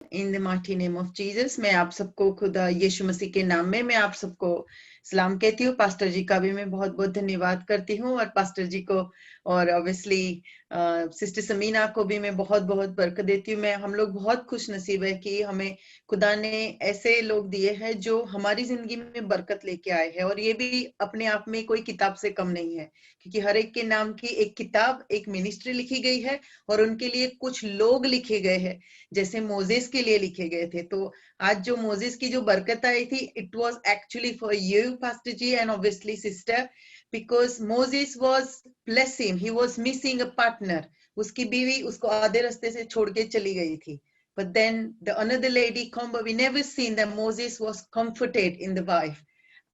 In the mighty name of Jesus. मैं आप सबको खुदा यीशु मसीह के नाम में मैं आप सबको सलाम कहती हूँ। पास्टर जी का भी मैं बहुत बहुत धन्यवाद करती हूँ, और पास्टर जी को और ऑब्वियसली सिस्टर समीना को भी मैं बहुत बहुत बरकत देती हूँ। हम लोग बहुत खुश नसीब है कि हमें खुदा ने ऐसे लोग दिए हैं जो हमारी जिंदगी में बरकत लेके आए हैं, और ये भी अपने आप में कोई किताब से कम नहीं है, क्योंकि हर एक के नाम की एक किताब, एक मिनिस्ट्री लिखी गई है, और उनके लिए कुछ लोग लिखे गए हैं, जैसे मोजेस के लिए लिखे गए थे। तो आज जो मोजेस की जो बरकत आई थी, it was actually for you pastor ji and obviously sister, because Moses was bless him, he was missing a partner. उसकी बीवी उसको आधे रास्ते से छोड़ के चली गई थी, but then the another lady come, but we never seen that Moses was comforted in the wife.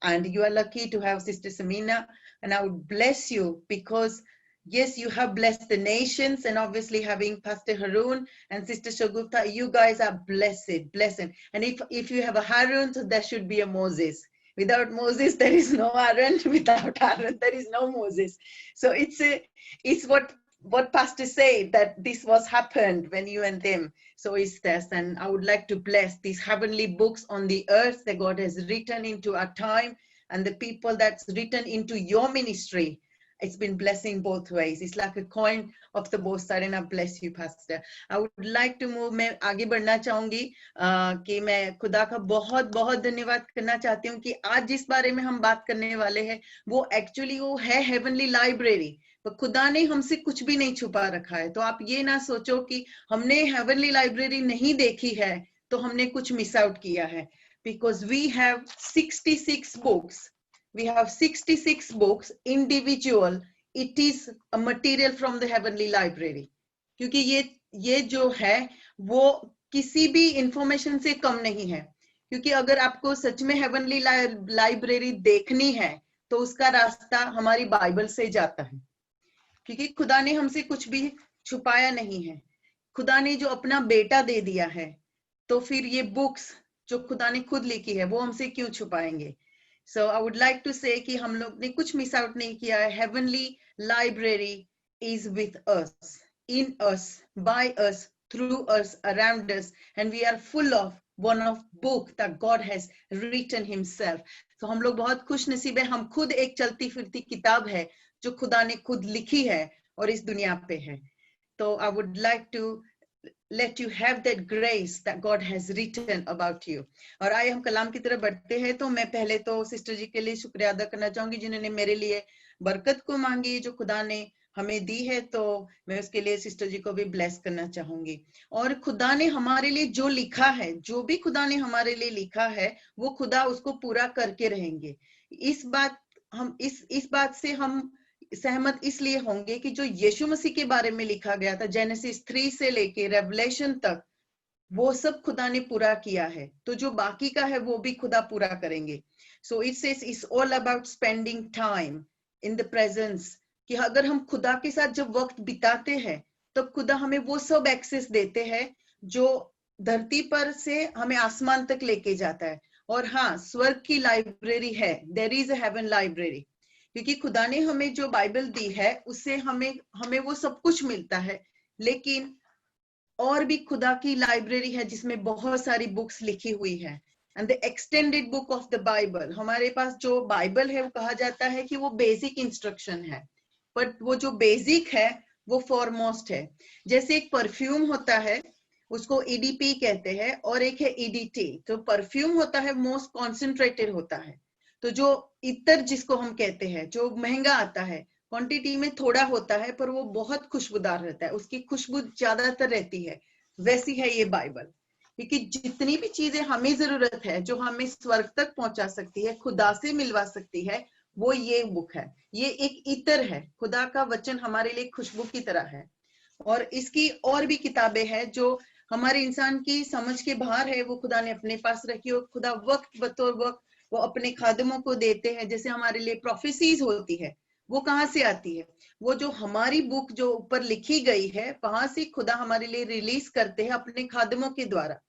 And you are lucky to have Sister Samina, and I would bless you because yes, you have blessed the nations, and obviously having Pastor Harun and Sister Shagupta, you guys are blessed. And if you have a Harun, so there should be a Moses. Without Moses, there is no Aaron. Without Aaron, there is no Moses. So it's what Pastor said, that this was happened when you and them. So it's this, and I would like to bless these heavenly books on the earth that God has written into our time, and the people that's written into your ministry. It's been blessing both ways. It's like a coin of the both sides, and I bless you, Pastor. I would like to move. मैं आगे बढ़ना चाहूंगी कि मैं खुदा का बहुत बहुत धन्यवाद करना चाहती हूँ कि आज जिस बारे में हम बात करने वाले हैं वो एक्चुअली वो है हेवनली लाइब्रेरी। तो खुदा ने हमसे कुछ भी नहीं छुपा रखा है। तो आप ये ना सोचो कि हमने हेवनली लाइब्रेरी नहीं देखी है तो हमने कुछ मिस आउट किया है, because we have 66 books. We have 66 books individual. It is a material from the heavenly library. क्योंकि ये जो है वो किसी भी इंफॉर्मेशन से कम नहीं है, क्योंकि अगर आपको सच में हेवनली लाइब्रेरी देखनी है तो उसका रास्ता हमारी बाइबल से जाता है, क्योंकि खुदा ने हमसे कुछ भी छुपाया नहीं है। खुदा ने जो अपना बेटा दे दिया है, तो फिर ये बुक्स जो खुदा ने खुद लिखी है वो हमसे क्यों छुपाएंगे। सो आई वुड लाइक टू से कि हम लोग ने कुछ मिस आउट नहीं किया है। Heavenly library is with us, in us, by us, through us, around us, and we are full of one of book that God has written himself. तो हम लोग बहुत खुश नसीब है, हम खुद एक चलती फिरती किताब है जो खुदा ने खुद लिखी है और इस दुनिया पे है। तो I would like to let you have that grace that God has written about you. और आइए हम कलाम की तरफ बढ़ते हैं। तो मैं पहले तो सिस्टर जी के लिए शुक्रिया अदा करना चाहूंगी जिन्होंने मेरे लिए बरकत को मांगी जो खुदा ने हमें दी है, तो मैं उसके लिए सिस्टर जी को भी ब्लेस करना चाहूंगी। और खुदा ने हमारे लिए जो लिखा है, जो भी खुदा ने हमारे लिए लिखा है वो खुदा उसको पूरा करके रहेंगे। इस बात से हम सहमत इसलिए होंगे कि जो यीशु मसीह के बारे में लिखा गया था जेनेसिस 3 से लेके रेवलेशन तक, वो सब खुदा ने पूरा किया है, तो जो बाकी का है वो भी खुदा पूरा करेंगे। So it says it's all about spending time in the presence, कि अगर हम खुदा के साथ जब वक्त बिताते हैं तो खुदा हमें वो सब एक्सेस देते हैं जो धरती पर से हमें आसमान तक लेके जाता है। और हाँ, स्वर्ग की लाइब्रेरी है, there is a heaven library, क्योंकि खुदा ने हमें जो बाइबल दी है उससे हमें वो सब कुछ मिलता है, लेकिन और भी खुदा की लाइब्रेरी है जिसमें बहुत सारी बुक्स लिखी हुई है। And the extended book of the Bible, हमारे पास जो बाइबल है वो कहा जाता है कि वो बेसिक इंस्ट्रक्शन है, बट वो जो बेसिक है वो फॉरमोस्ट है। जैसे एक परफ्यूम होता है, उसको ईडीपी कहते हैं, और एक है ईडीटी। तो परफ्यूम होता है मोस्ट कॉन्सेंट्रेटेड होता है, तो जो इत्र जिसको हम कहते हैं जो महंगा आता है, क्वांटिटी में थोड़ा होता है पर वो बहुत खुशबूदार रहता है, उसकी खुशबू ज्यादातर रहती है। वैसी है ये बाइबल, क्योंकि जितनी भी चीजें हमें जरूरत है जो हमें स्वर्ग तक पहुंचा सकती है, खुदा से मिलवा सकती है, वो ये बुक है। ये एक इत्र है, खुदा का वचन हमारे लिए खुशबू की तरह है। और इसकी और भी किताबें हैं जो हमारे इंसान की समझ के बाहर है, वो खुदा ने अपने पास रखी। और खुदा वक्त बतौर वक्त वो अपने खादमों को देते हैं। जैसे हमारे लिए प्रोफेसीज होती है, वो कहाँ से आती है? वो जो हमारी बुक जो ऊपर लिखी गई है वहां से खुदा हमारे लिए रिलीज करते हैं अपने खादमों के द्वारा,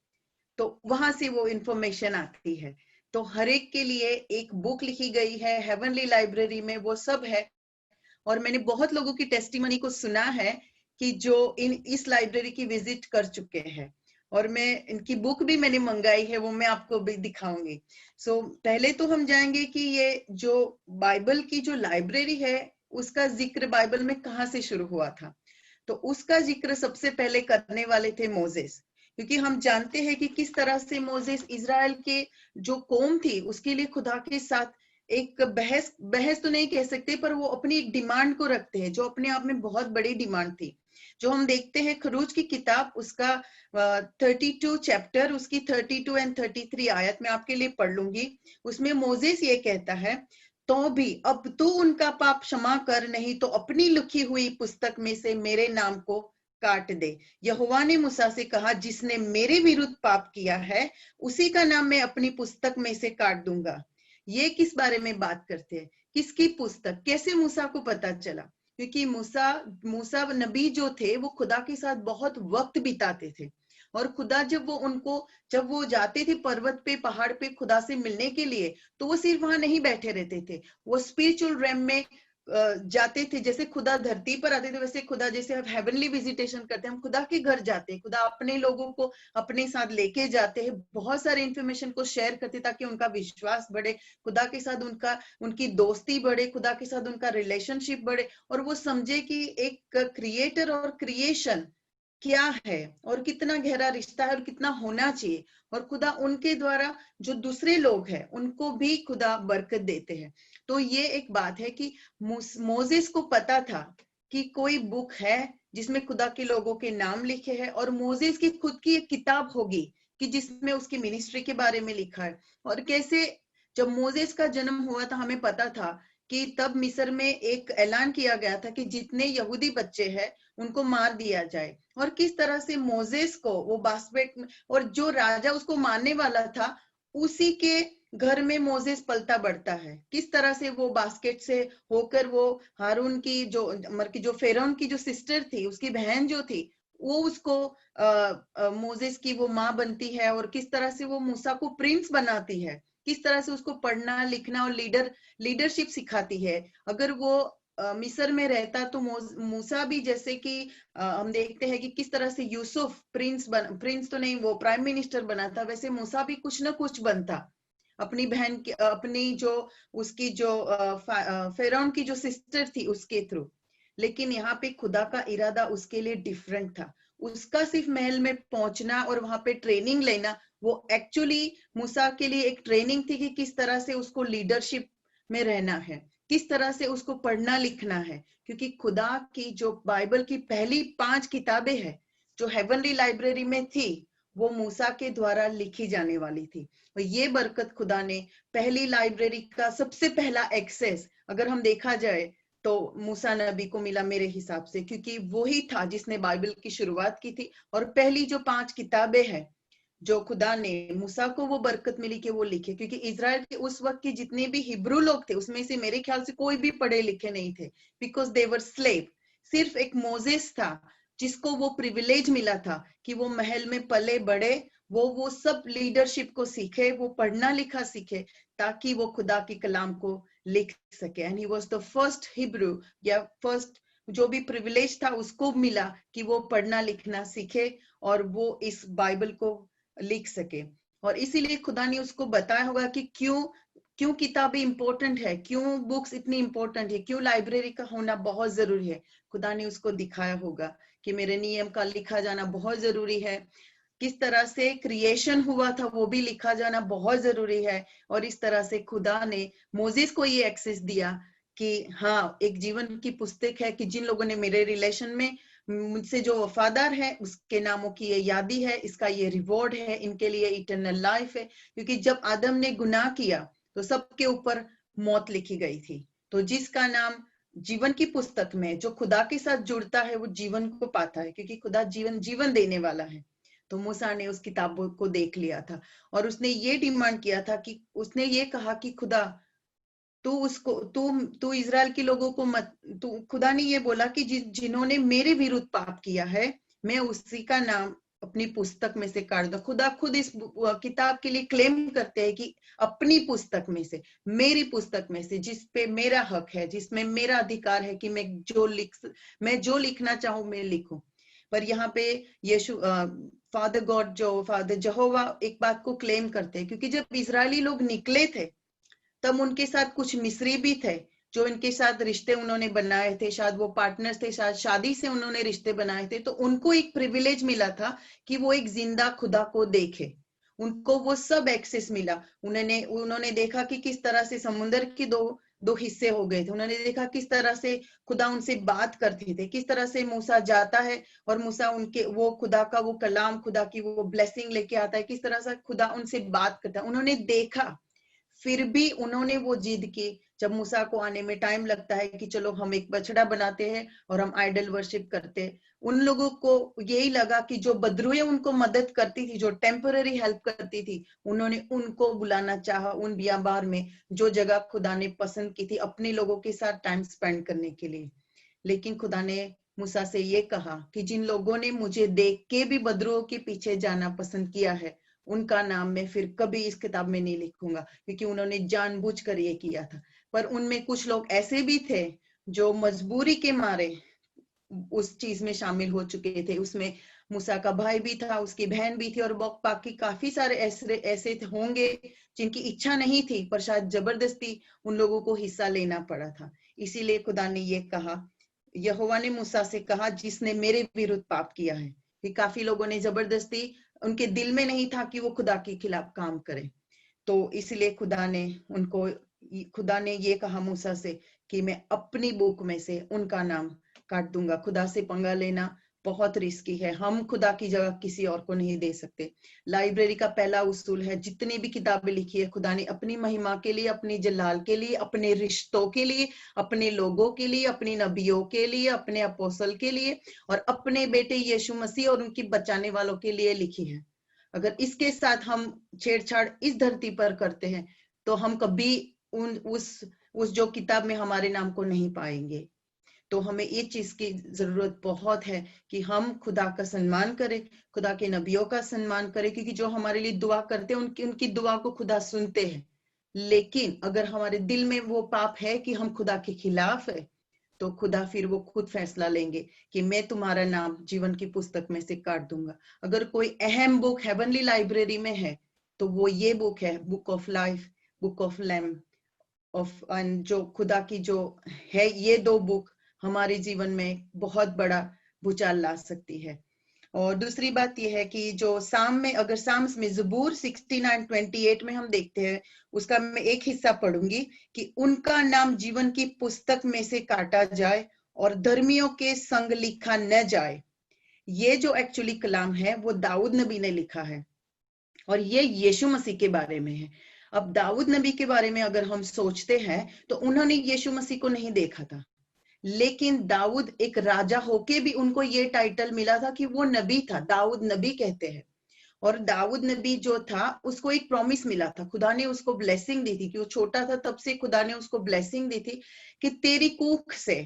तो वहां से वो इंफॉर्मेशन आती है। तो हर एक के लिए एक बुक लिखी गई है हेवनली लाइब्रेरी में, वो सब है। और मैंने बहुत लोगों की टेस्टिमनी को सुना है कि जो इस लाइब्रेरी की विजिट कर चुके हैं, और मैं इनकी बुक भी मैंने मंगाई है, वो मैं आपको भी दिखाऊंगी। पहले तो हम जाएंगे कि ये जो बाइबल की जो लाइब्रेरी है उसका जिक्र बाइबल में कहाँ से शुरू हुआ था। तो उसका जिक्र सबसे पहले करने वाले थे मोजेस, क्योंकि हम जानते हैं कि किस तरह से मोजेस इज़राइल के जो कौम थी उसके लिए खुदा के साथ एक बहस बहस तो नहीं कह सकते, पर वो अपनी एक डिमांड को रखते हैं जो अपने आप में बहुत बड़ी डिमांड थी। जो हम देखते हैं खरूज की किताब उसका 32 चैप्टर, उसकी 32 एंड 33 आयत में आपके लिए पढ़ लूंगी। उसमें मोजेस ये कहता है, तो भी अब तू उनका पाप क्षमा कर, नहीं तो अपनी लिखी हुई पुस्तक में से मेरे नाम को काट दे। यहोवा ने मूसा से कहा, जिसने मेरे विरुद्ध पाप किया है उसी का नाम मैं अपनी पुस्तक में से काट दूंगा। ये किस बारे में बात करते हैं? किसकी पुस्तक? कैसे मूसा को पता चला? क्योंकि मूसा मूसा नबी जो थे वो खुदा के साथ बहुत वक्त बिताते थे, और खुदा जब वो जाते थे पर्वत पे पहाड़ पे खुदा से मिलने के लिए, तो वो सिर्फ वहां नहीं बैठे रहते थे, वो स्पिरिचुअल रैम में जाते थे। जैसे खुदा धरती पर आते थे वैसे खुदा, जैसे हम हेवनली विजिटेशन करते हैं, हम खुदा के घर जाते हैं, खुदा अपने लोगों को अपने साथ लेके जाते हैं, बहुत सारे इंफॉर्मेशन को शेयर करते ताकि उनका विश्वास बढ़े, खुदा के साथ उनकी दोस्ती बढ़े, खुदा के साथ उनका रिलेशनशिप बढ़े, और वो समझे कि एक क्रिएटर और क्रिएशन क्या है और कितना गहरा रिश्ता है और कितना होना चाहिए। और खुदा उनके द्वारा जो दूसरे लोग हैं उनको भी खुदा बरकत देते हैं। तो ये एक बात है कि मोजेस को पता था कि कोई बुक है जिसमें खुदा के लोगों के नाम लिखे हैं, और मोजेस की खुद की एक किताब होगी कि जिसमें उसकी मिनिस्ट्री के बारे में लिखा है। और कैसे जब मोजेस का जन्म हुआ था हमें पता था कि तब मिस्र में एक ऐलान किया गया था कि जितने यहूदी बच्चे हैं उनको मार दिया जाए। और किस तरह से मोजेस को वो बास्केट में, और जो राजा उसको मारने वाला था उसी के घर में मोजेस पलता बढ़ता है, किस तरह से वो बास्केट से होकर वो हारून की जो फेरौन की जो सिस्टर थी, उसकी बहन जो थी, वो उसको मोजेस की वो माँ बनती है, और किस तरह से वो मूसा को प्रिंस बनाती है, किस तरह से उसको पढ़ना लिखना और लीडरशिप सिखाती है। अगर वो मिस्र में रहता तो मूसा भी, जैसे कि हम देखते हैं कि किस तरह से यूसुफ प्रिंस तो नहीं, वो प्राइम मिनिस्टर बना था, वैसे मूसा भी कुछ ना कुछ बनता अपनी बहन की, अपनी जो उसकी जो फेरौन की जो सिस्टर थी उसके थ्रू। लेकिन यहाँ पे खुदा का इरादा उसके लिए डिफरेंट था। उसका सिर्फ महल में पहुंचना और वहां पे ट्रेनिंग लेना, वो एक्चुअली मूसा के लिए एक ट्रेनिंग थी कि किस तरह से उसको लीडरशिप में रहना है, किस तरह से उसको पढ़ना लिखना है। क्योंकि खुदा की जो बाइबल की पहली 5 किताबें हैं जो हेवनली लाइब्रेरी में थी, वो मूसा के द्वारा लिखी जाने वाली थी। और ये बरकत खुदा ने पहली लाइब्रेरी का सबसे पहला एक्सेस अगर हम देखा जाए तो मूसा नबी को मिला मेरे हिसाब से, क्योंकि वो ही था जिसने बाइबल की शुरुआत की थी। और पहली जो 5 किताबें हैं जो खुदा ने मूसा को वो बरकत मिली कि वो लिखे, क्योंकि इज़राइल के उस वक्त के जितने भी हिब्रू लोग थे उसमें से मेरे ख्याल से कोई भी पढ़े लिखे नहीं थे, बिकॉज दे वर स्लेव। सिर्फ एक मोजेस था जिसको वो प्रिविलेज मिला था कि वो महल में पले बड़े, वो सब लीडरशिप को सीखे, वो पढ़ना लिखा सीखे ताकि वो खुदा की कलाम को लिख सके। And he was the first Hebrew, या फर्स्ट जो भी प्रिविलेज था उसको मिला कि वो पढ़ना लिखना सीखे और वो इस बाइबल को लिख सके। और इसीलिए खुदा ने उसको बताया होगा कि क्यों क्यों किताबें इंपॉर्टेंट है, क्यों बुक्स इतनी इंपॉर्टेंट है, क्यों लाइब्रेरी का होना बहुत जरूरी है। खुदा ने उसको दिखाया होगा कि मेरे नियम का लिखा जाना बहुत जरूरी है, किस तरह से क्रिएशन हुआ था वो भी लिखा जाना बहुत जरूरी है। और इस तरह से खुदा ने मोजेस को ये एक्सेस दिया कि हाँ, एक जीवन की पुस्तक है कि जिन लोगों ने मेरे रिलेशन में मुझसे जो वफादार है उसके नामों की ये यादी है, इसका ये रिवॉर्ड है, इनके लिए इटर्नल लाइफ है। क्योंकि जब आदम ने गुनाह किया तो सबके ऊपर मौत लिखी गई थी, तो जिसका नाम जीवन की पुस्तक में जो खुदा के साथ जुड़ता है वो जीवन को पाता है, क्योंकि खुदा जीवन देने वाला है। तो मूसा ने उस किताब को देख लिया था और उसने ये डिमांड किया था कि उसने ये कहा कि खुदा तू इजराइल के लोगों को मत, तू खुदा ने ये बोला कि जिन्होंने मेरे विरुद्ध पाप किया है मैं उसी का नाम अपनी पुस्तक में से काट दूं। खुदा खुद इस किताब के लिए क्लेम करते हैं कि अपनी पुस्तक में से, मेरी पुस्तक में से, जिस पे मेरा हक है, जिसमें मेरा अधिकार है कि मैं जो लिखना चाहूं मैं लिखूं। पर यहाँ पे फादर गॉड जो फादर जहोवा एक बात को क्लेम करते हैं, क्योंकि जब इजरायली लोग निकले थे तब उनके साथ कुछ मिस्री भी थे जो इनके साथ रिश्ते उन्होंने बनाए थे, शायद वो पार्टनर्स थे, शायद शादी से उन्होंने रिश्ते बनाए थे, तो उनको एक प्रिविलेज मिला था कि वो एक जिंदा खुदा को देखे। उनको वो सब एक्सेस मिला। उन्होंने देखा कि किस तरह से समुद्र की दो दो हिस्से हो गए थे। उन्होंने देखा किस तरह से खुदा उनसे बात करते थे, किस तरह से मूसा जाता है और मूसा उनके वो खुदा का वो कलाम, खुदा की वो ब्लेसिंग लेके आता है, किस तरह से खुदा उनसे बात करता है। उन्होंने देखा, फिर भी उन्होंने वो जिद की। जब मूसा को आने में टाइम लगता है कि चलो हम एक बछड़ा बनाते हैं और हम आइडल वर्शिप करते हैं, उन लोगों को यही लगा कि जो बदरुए उनको मदद करती थी, जो टेम्पररी हेल्प करती थी, उन्होंने उनको बुलाना चाहा उन बियाबार में, जो जगह खुदा ने पसंद की थी अपने लोगों के साथ टाइम स्पेंड करने के लिए। लेकिन खुदा ने मूसा से ये कहा कि जिन लोगों ने मुझे देख के भी बदरुओं के पीछे जाना पसंद किया है, उनका नाम मैं फिर कभी इस किताब में नहीं लिखूंगा, क्योंकि उन्होंने जानबूझकर ये किया था। पर उनमें कुछ लोग ऐसे भी थे जो मजबूरी के मारे उस चीज में शामिल हो चुके थे। उसमें मूसा का भाई भी था, उसकी बहन भी थी, और बाकी काफी सारे ऐसे होंगे जिनकी इच्छा नहीं थी, पर शायद जबरदस्ती उन लोगों को हिस्सा लेना पड़ा था। इसीलिए खुदा ने ये कहा, यहोवा ने मूसा से कहा जिसने मेरे विरुद्ध पाप किया है, कि काफी लोगों ने जबरदस्ती, उनके दिल में नहीं था कि वो खुदा के खिलाफ काम करे। तो इसलिए खुदा ने ये कहा मूसा से कि मैं अपनी बुक में से उनका नाम काट दूंगा। खुदा से पंगा लेना बहुत रिस्की है। हम खुदा की जगह किसी और को नहीं दे सकते। लाइब्रेरी का पहला उसूल है, जितनी भी किताबें लिखी है खुदा ने अपनी महिमा के लिए, अपनी जलाल के लिए, अपने रिश्तों के लिए, अपने लोगों के लिए, अपनी नबियों के लिए, अपने अपोस्तल के लिए और अपने बेटे यीशु मसीह और उनकी बचाने वालों के लिए लिखी है। अगर इसके साथ हम छेड़छाड़ इस धरती पर करते हैं तो हम कभी उस जो किताब में हमारे नाम को नहीं पाएंगे। तो हमें ये चीज की जरूरत बहुत है कि हम खुदा का सम्मान करें, खुदा के नबियों का सम्मान करें, क्योंकि जो हमारे लिए दुआ करते हैं उनकी दुआ को खुदा सुनते हैं। लेकिन अगर हमारे दिल में वो पाप है कि हम खुदा के खिलाफ है, तो खुदा फिर वो खुद फैसला लेंगे कि मैं तुम्हारा नाम जीवन की पुस्तक में से काट दूंगा। अगर कोई अहम बुक हेवनली लाइब्रेरी में है तो वो ये बुक है, book of life, book of lamb of, जो खुदा की जो है, ये दो बुक हमारे जीवन में बहुत बड़ा भूचाल ला सकती है। और दूसरी बात यह है कि जो साम्स में ज़बूर 69:28 में हम देखते हैं, उसका मैं एक हिस्सा पढ़ूंगी कि उनका नाम जीवन की पुस्तक में से काटा जाए और धर्मियों के संग लिखा न जाए। ये जो एक्चुअली कलाम है वो दाऊद नबी ने लिखा है और ये यीशु मसीह के बारे में है। अब दाऊद नबी के बारे में अगर हम सोचते हैं तो उन्होंने यीशु मसीह को नहीं देखा था, लेकिन दाऊद एक राजा होके भी उनको ये टाइटल मिला था कि वो नबी था, दाऊद नबी कहते हैं। और दाऊद नबी जो था उसको एक प्रॉमिस मिला था, खुदा ने उसको ब्लेसिंग दी थी कि वो छोटा था तब से खुदा ने उसको ब्लेसिंग दी थी कि तेरी कूख से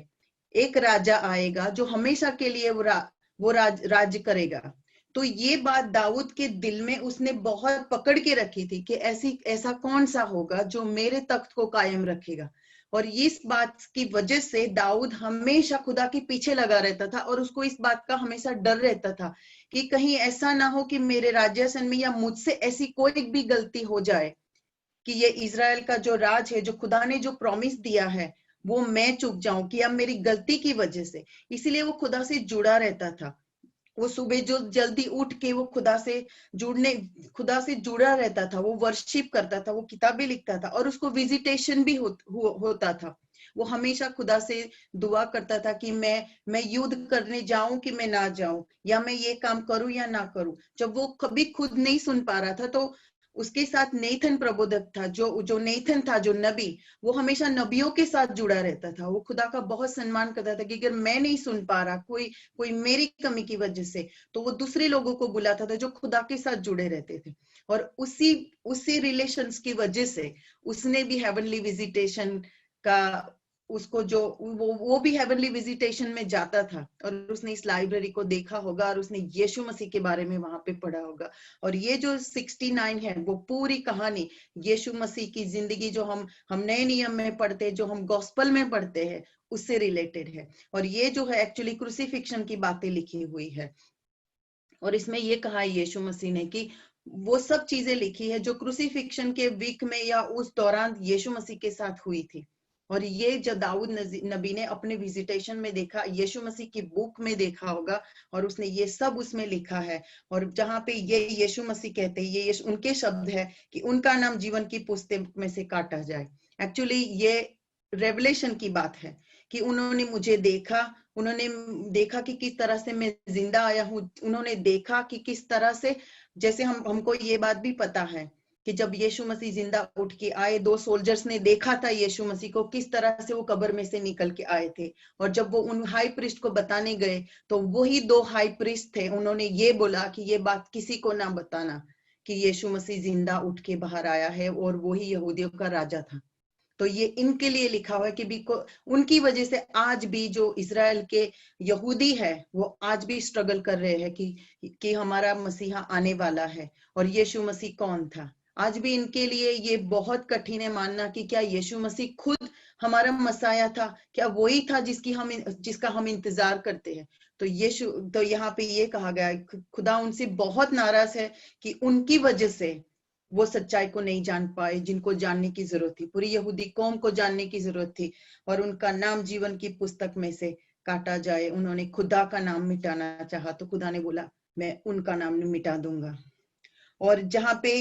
एक राजा आएगा जो हमेशा के लिए वो राज्य करेगा। तो ये बात दाऊद के दिल में उसने बहुत पकड़ के रखी थी कि ऐसा कौन सा होगा जो मेरे तख्त को कायम रखेगा। और इस बात की वजह से दाऊद हमेशा खुदा के पीछे लगा रहता था और उसको इस बात का हमेशा डर रहता था कि कहीं ऐसा ना हो कि मेरे राज्यासन में या मुझसे ऐसी कोई भी गलती हो जाए कि ये इजराइल का जो राज है, जो खुदा ने जो प्रॉमिस दिया है, वो मैं चूक जाऊं कि अब मेरी गलती की वजह से। इसलिए वो खुदा से जुड़ा रहता था। वो सुबह जो जल्दी उठ के वो खुदा से जुड़ा रहता था, वो वर्शिप करता था, वो किताबें लिखता था और उसको विजिटेशन भी होता था। वो हमेशा खुदा से दुआ करता था कि मैं युद्ध करने जाऊं कि मैं ना जाऊं, या मैं ये काम करूं या ना करूं। जब वो कभी खुद नहीं सुन पा रहा था तो उसके साथ नेथन प्रबोधक था, जो नेथन था, जो नबी, वो हमेशा नबियों के साथ जुड़ा रहता था। वो खुदा का बहुत सम्मान करता था कि अगर मैं नहीं सुन पा रहा, कोई मेरी कमी की वजह से, तो वो दूसरे लोगों को बुलाता था जो खुदा के साथ जुड़े रहते थे। और उसी रिलेशंस की वजह से उसने भी हेवनली विजिटेशन का, उसको जो वो भी हेवनली विजिटेशन में जाता था और उसने इस लाइब्रेरी को देखा होगा और उसने यीशु मसीह के बारे में वहां पे पढ़ा होगा। और ये जो 69 है वो पूरी कहानी यीशु मसीह की जिंदगी जो हम नए नियम में पढ़ते हैं, जो हम गॉस्पल में पढ़ते हैं, उससे रिलेटेड है। और ये जो है एक्चुअली क्रूसिफिक्शन की बातें लिखी हुई है। और इसमें ये कहा है यीशु मसीह ने कि वो सब चीजें लिखी है जो क्रूसिफिक्शन के वीक में या उस दौरान यीशु मसीह के साथ हुई थी। और ये जब दाऊद नबी ने अपने विजिटेशन में देखा, यीशु मसीह की बुक में देखा होगा, और उसने ये सब उसमें लिखा है। और जहां पे ये यीशु मसीह कहते हैं, ये उनके शब्द है कि उनका नाम जीवन की पुस्तक में से काटा जाए। एक्चुअली ये रेवलेशन की बात है कि उन्होंने मुझे देखा, उन्होंने देखा कि किस तरह से मैं जिंदा आया हूँ, उन्होंने देखा कि किस तरह से, जैसे हमको ये बात भी पता है कि जब यीशु मसीह जिंदा उठ के आए, 2 सोल्जर्स ने देखा था यीशु मसीह को किस तरह से वो कब्र में से निकल के आए थे। और जब वो उन हाई प्रीस्ट को बताने गए तो वही 2 हाई प्रीस्ट थे, उन्होंने ये बोला कि ये बात किसी को ना बताना कि यीशु मसीह जिंदा उठ के बाहर आया है और वही यहूदियों का राजा था। तो ये इनके लिए लिखा हुआ है कि उनकी वजह से आज भी जो इजराइल के यहूदी है वो आज भी स्ट्रगल कर रहे हैं कि हमारा मसीहा आने वाला है और यीशु मसीह कौन था। आज भी इनके लिए ये बहुत कठिन है मानना कि क्या यीशु मसीह खुद हमारा मसाया था, क्या वही था जिसका हम इंतजार करते हैं। तो यहाँ पे ये कहा गया है खुदा उनसे बहुत नाराज है कि उनकी वजह से वो सच्चाई को नहीं जान पाए जिनको जानने की जरूरत थी, पूरी यहूदी कौम को जानने की जरूरत थी, और उनका नाम जीवन की पुस्तक में से काटा जाए। उन्होंने खुदा का नाम मिटाना चाहा तो खुदा ने बोला मैं उनका नाम मिटा दूंगा। और जहां पे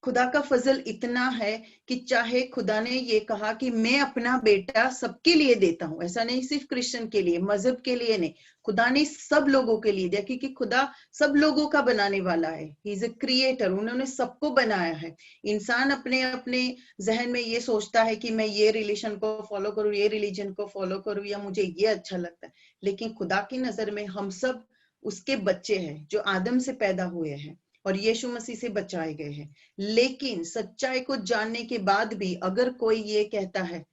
खुदा का फजल इतना है कि चाहे खुदा ने ये कहा कि मैं अपना बेटा सबके लिए देता हूं, ऐसा नहीं सिर्फ क्रिश्चियन के लिए, मजहब के लिए नहीं, खुदा ने सब लोगों के लिए दिया, क्योंकि खुदा सब लोगों का बनाने वाला है। ही इज अ क्रिएटर, उन्होंने सबको बनाया है। इंसान अपने अपने जहन में ये सोचता है कि मैं ये रिलीजन को फॉलो करूं, ये रिलीजन को फॉलो करूं, या मुझे ये अच्छा लगता है। लेकिन खुदा की नजर में हम सब उसके बच्चे हैं जो आदम से पैदा हुए हैं और यीशु मसीह से बचाए गए हैं। लेकिन सच्चाई को जानने के बाद भी अगर कोई ये कहता है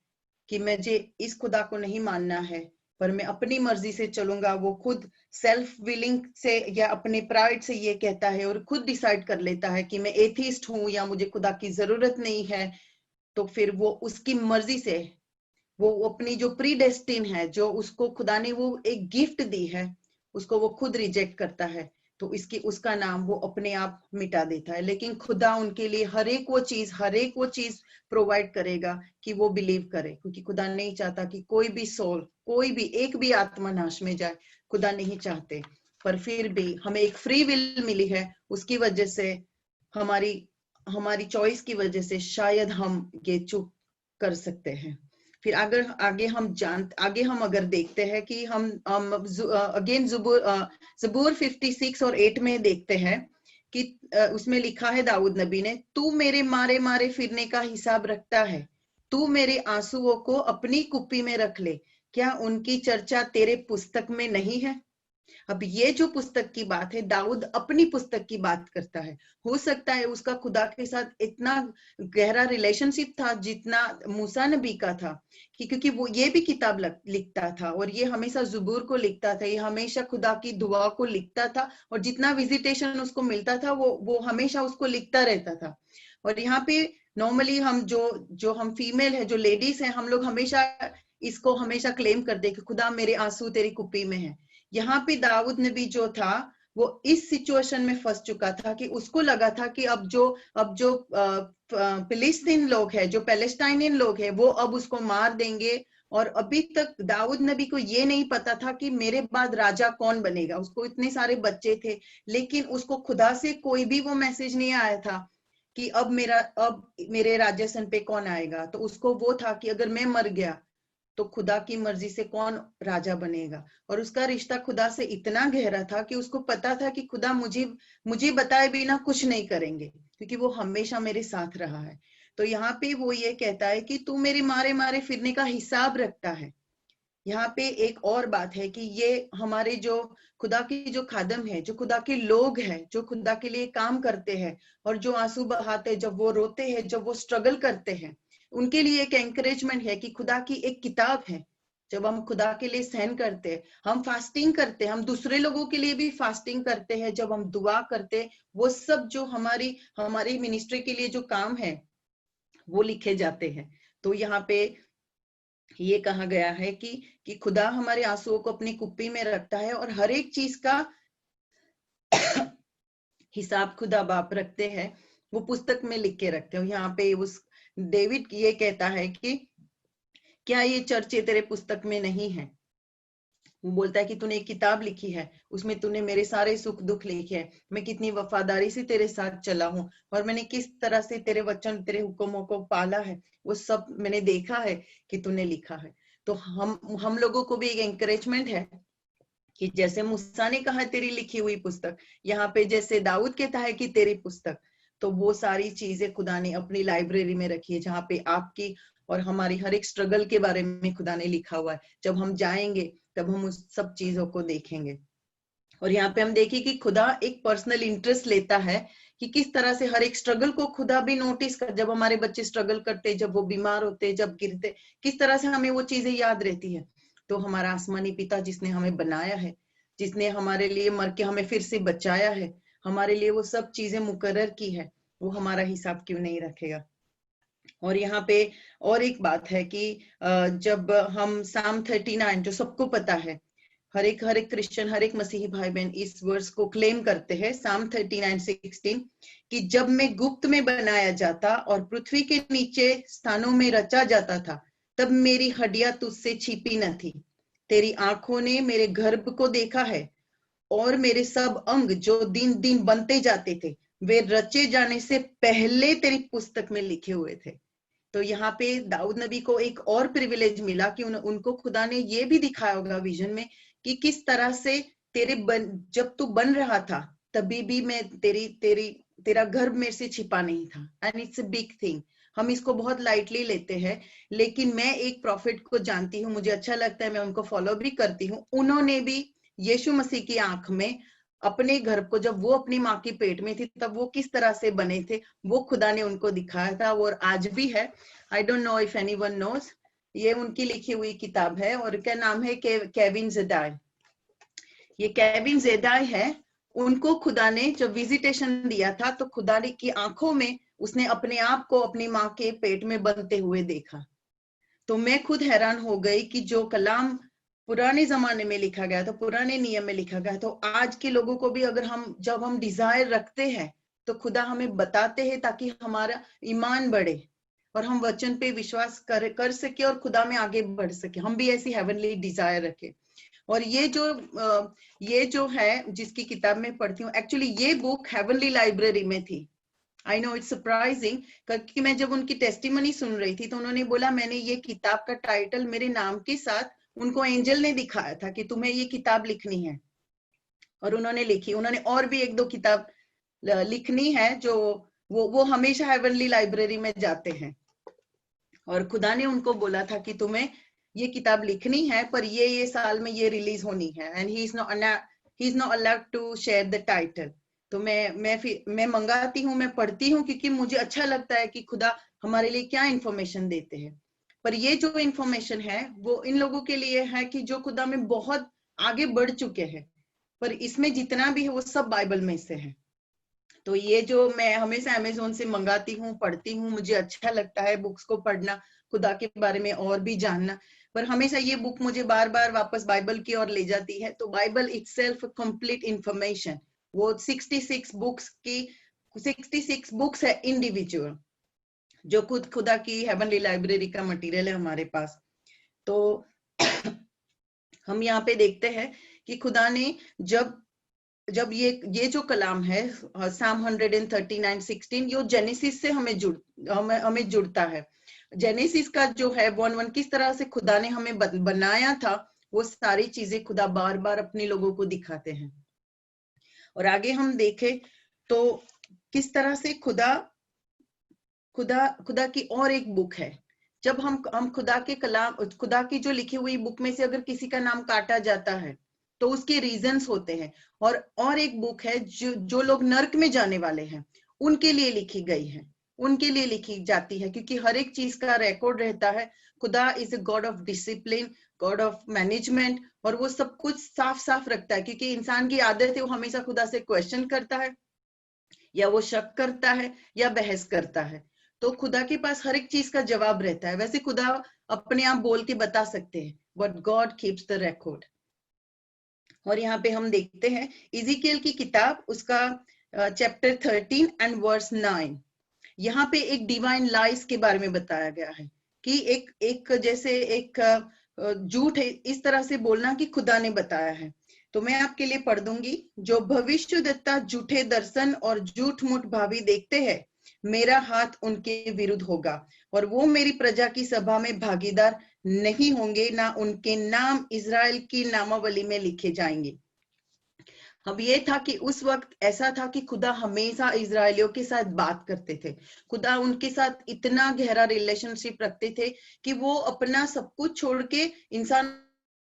कि मुझे इस खुदा को नहीं मानना है पर मैं अपनी मर्जी से चलूंगा, वो खुद सेल्फ विलिंग से या अपने प्राइड से ये कहता है और खुद डिसाइड कर लेता है कि मैं एथिस्ट हूं या मुझे खुदा की जरूरत नहीं है, तो फिर वो उसकी मर्जी से, वो अपनी जो प्री डेस्टिन है, जो उसको खुदा ने वो एक गिफ्ट दी है, उसको वो खुद रिजेक्ट करता है, तो इसकी उसका नाम वो अपने आप मिटा देता है। लेकिन खुदा उनके लिए हर एक वो चीज प्रोवाइड करेगा कि वो बिलीव करे, क्योंकि खुदा नहीं चाहता कि कोई भी सोल, कोई भी एक भी आत्मा नाश में जाए, खुदा नहीं चाहते। पर फिर भी हमें एक फ्री विल मिली है, उसकी वजह से हमारी हमारी चॉइस की वजह से शायद हम ये चूक कर सकते हैं। फिर अगर आगे हम अगर देखते हैं कि हम अगेन ज़बूर 56 और 8 में देखते हैं कि उसमें लिखा है दाऊद नबी ने, तू मेरे मारे मारे फिरने का हिसाब रखता है, तू मेरे आंसुओं को अपनी कुप्पी में रख ले, क्या उनकी चर्चा तेरे पुस्तक में नहीं है। अब ये जो पुस्तक की बात है, दाऊद अपनी पुस्तक की बात करता है। हो सकता है उसका खुदा के साथ इतना गहरा रिलेशनशिप था जितना मूसा नबी का था, कि क्योंकि वो ये भी किताब लिखता था और ये हमेशा ज़बूर को लिखता था, ये हमेशा खुदा की दुआ को लिखता था, और जितना विजिटेशन उसको मिलता था वो हमेशा उसको लिखता रहता था। और यहाँ पे नॉर्मली हम जो हम फीमेल है, जो लेडीज है, हम लोग हमेशा इसको हमेशा क्लेम करते हैं कि खुदा मेरे आंसू तेरी कुप्पी में है। यहाँ पे दाऊद नबी जो था वो इस सिचुएशन में फंस चुका था कि उसको लगा था कि अब जो फिलिस्तीन लोग हैं, जो पैलेस्टाइनियन लोग हैं, वो अब उसको मार देंगे। और अभी तक दाऊद नबी को ये नहीं पता था कि मेरे बाद राजा कौन बनेगा। उसको इतने सारे बच्चे थे, लेकिन उसको खुदा से कोई भी वो मैसेज नहीं आया था कि अब मेरे राजासन पे कौन आएगा। तो उसको वो था कि अगर मैं मर गया तो खुदा की मर्जी से कौन राजा बनेगा। और उसका रिश्ता खुदा से इतना गहरा था कि उसको पता था कि खुदा मुझे बताए बिना कुछ नहीं करेंगे, क्योंकि वो हमेशा मेरे साथ रहा है। तो यहाँ पे वो ये कहता है कि तू मेरे मारे मारे फिरने का हिसाब रखता है। यहाँ पे एक और बात है कि ये हमारे जो खुदा की जो खादम है, जो खुदा के लोग हैं, जो खुदा के लिए काम करते हैं और जो आंसू बहाते, जब वो रोते हैं, जब वो स्ट्रगल करते हैं, उनके लिए एक एंकरेजमेंट है कि खुदा की एक किताब है। जब हम खुदा के लिए सहन करते हैं, हम फास्टिंग करते हैं, हम दूसरे लोगों के लिए भी फास्टिंग करते हैं, जब हम दुआ करते हैं, वो सब जो हमारी मिनिस्ट्री के लिए जो काम है वो लिखे जाते हैं। तो यहाँ पे ये कहा गया है कि खुदा हमारे आंसुओं को अपनी कुप्पी में रखता है और हर एक चीज का हिसाब खुदा बाप रखते हैं, वो पुस्तक में लिख के रखते हो। यहाँ पे उस डेविड ये कहता है कि क्या ये चर्चे तेरे पुस्तक में नहीं है? वो बोलता है कि तूने एक किताब लिखी है, उसमें तूने मेरे सारे सुख दुख लिखे हैं, मैं कितनी वफादारी से तेरे साथ चला हूँ और मैंने किस तरह से तेरे वचन तेरे हुक्मों को पाला है, वो सब मैंने देखा है कि तूने लिखा है। तो हम लोगों को भी एक एंकरेजमेंट है कि जैसे मूसा ने कहा तेरी लिखी हुई पुस्तक, यहाँ पे जैसे दाऊद कहता है कि तेरी पुस्तक, तो वो सारी चीजें खुदा ने अपनी लाइब्रेरी में रखी है, जहाँ पे आपकी और हमारी हर एक स्ट्रगल के बारे में खुदा ने लिखा हुआ है। जब हम जाएंगे तब हम उस सब चीजों को देखेंगे। और यहाँ पे हम देखें कि खुदा एक पर्सनल इंटरेस्ट लेता है कि किस तरह से हर एक स्ट्रगल को खुदा भी नोटिस कर, जब हमारे बच्चे स्ट्रगल करते, जब वो बीमार होते, जब गिरते, किस तरह से हमें वो चीजें याद रहती है। तो हमारा आसमानी पिता जिसने हमें बनाया है, जिसने हमारे लिए मर के हमें फिर से बचाया है, हमारे लिए वो सब चीजें मुकर्रर की है, वो हमारा हिसाब क्यों नहीं रखेगा। और यहाँ पे और एक बात है कि जब हम साम 39 जो सबको पता है, हर एक क्रिश्चियन, हर एक मसीही भाई बहन इस वर्ष को क्लेम करते हैं, साम 39:16, कि जब मैं गुप्त में बनाया जाता और पृथ्वी के नीचे स्थानों में रचा जाता था, तब मेरी हड्डियां तुझसे छिपी न थी। तेरी आंखों ने मेरे गर्भ को देखा है और मेरे सब अंग जो दिन दिन बनते जाते थे, वे रचे जाने से पहले तेरी पुस्तक में लिखे हुए थे। तो यहाँ पे दाऊद नबी को एक और प्रिविलेज मिला कि उनको खुदा ने ये भी दिखाया होगा विजन में कि किस तरह से जब तू बन रहा था तभी भी मैं तेरा गर्भ मेरे से छिपा नहीं था। And it's a big thing, हम इसको बहुत लाइटली लेते हैं, लेकिन मैं एक प्रॉफिट को जानती हूँ, मुझे अच्छा लगता है, मैं उनको फॉलो भी करती हूँ। उन्होंने भी यीशु मसीह की आंख में अपने गर्भ को, जब वो अपनी माँ के पेट में थी तब वो किस तरह से बने थे, वो खुदा ने उनको दिखाया था, वो आज भी है। I don't know if anyone knows, ये उनकी लिखी हुई किताब है और क्या नाम है, केविन जेदाई। ये केविन जेदाई है, उनको खुदा ने जब विजिटेशन दिया था तो खुदा ने की आंखों में उसने अपने आप को अपनी माँ के पेट में बनते हुए देखा। तो मैं खुद हैरान हो गई कि जो कलाम पुराने जमाने में लिखा गया था, पुराने नियम में लिखा गया, तो आज के लोगों को भी अगर जब हम डिजायर रखते हैं तो खुदा हमें बताते हैं ताकि हमारा ईमान बढ़े और हम वचन पे विश्वास कर सके और खुदा में आगे बढ़ सके, हम भी ऐसी हेवनली डिजायर रखें। और ये जो है जिसकी किताब में पढ़ती हूँ, एक्चुअली ये बुक हेवनली लाइब्रेरी में थी। आई नो इट्स सरप्राइजिंग, क्योंकि मैं जब उनकी टेस्टिमनी सुन रही थी तो उन्होंने बोला मैंने ये किताब का टाइटल मेरे नाम के साथ उनको एंजल ने दिखाया था कि तुम्हें ये किताब लिखनी है, और उन्होंने लिखी। उन्होंने और भी एक दो किताब लिखनी है जो वो हमेशा हेवनली लाइब्रेरी में जाते हैं, और खुदा ने उनको बोला था कि तुम्हें ये किताब लिखनी है, पर ये साल में ये रिलीज होनी है, and he is not allowed to share the title. तो मैं मंगाती हूँ, मैं पढ़ती हूँ, क्योंकि मुझे अच्छा लगता है कि खुदा हमारे लिए क्या इंफॉर्मेशन देते हैं। पर ये जो इंफॉर्मेशन है वो इन लोगों के लिए है कि जो खुदा में बहुत आगे बढ़ चुके हैं, पर इसमें जितना भी है वो सब बाइबल में से है। तो ये जो मैं हमेशा अमेज़न से मंगाती हूँ, पढ़ती हूँ, मुझे अच्छा लगता है बुक्स को पढ़ना, खुदा के बारे में और भी जानना, पर हमेशा ये बुक मुझे बार बार वापस बाइबल की ओर ले जाती है। तो बाइबल इटसेल्फ कंप्लीट इंफॉर्मेशन, वो 66 बुक्स है इंडिविजुअल, जो खुदा की हेवनली लाइब्रेरी का मटेरियल है हमारे पास। तो हम यहाँ पे देखते हैं कि खुदा ने जब ये जो कलाम है साम 139:16, ये जेनेसिस से हमें जुड़ता है। जेनेसिस का जो है 1:1 किस तरह से खुदा ने हमें बनाया था, वो सारी चीजें खुदा बार बार अपने लोगों को दिखाते हैं। और आगे हम देखें तो किस तरह से खुदा की और एक बुक है। जब हम खुदा की जो लिखी हुई बुक में से अगर किसी का नाम काटा जाता है तो उसके रीजंस होते हैं। और एक बुक है जो लोग नर्क में जाने वाले हैं उनके लिए लिखी गई है, उनके लिए लिखी जाती है, क्योंकि हर एक चीज का रिकॉर्ड रहता है। खुदा is a God of discipline, God of management, और वो सब कुछ साफ साफ रखता है, क्योंकि इंसान की आदत है वो हमेशा खुदा से क्वेश्चन करता है, या वो शक करता है, या बहस करता है। तो खुदा के पास हर एक चीज का जवाब रहता है। वैसे खुदा अपने आप बोल के बता सकते हैं, but God keeps the record. और यहाँ पे हम देखते हैं इज़ीकियल की किताब, उसका चैप्टर 13 एंड वर्स 9। यहाँ पे एक डिवाइन लाइस के बारे में बताया गया है कि एक जैसे एक झूठ है, इस तरह से बोलना कि खुदा ने बताया है। तो मैं आपके लिए पढ़ दूंगी। जो भविष्यद्वक्ता झूठे दर्शन और झूठ मूठ भावी देखते हैं, मेरा हाथ उनके विरुद्ध होगा और वो मेरी प्रजा की सभा में भागीदार नहीं होंगे, ना उनके नाम इज़राइल की नामावली में लिखे जाएंगे। अब ये था कि उस वक्त ऐसा था कि खुदा हमेशा इजरायलियों के साथ बात करते थे। खुदा उनके साथ इतना गहरा रिलेशनशिप रखते थे कि वो अपना सब कुछ छोड़ के इंसान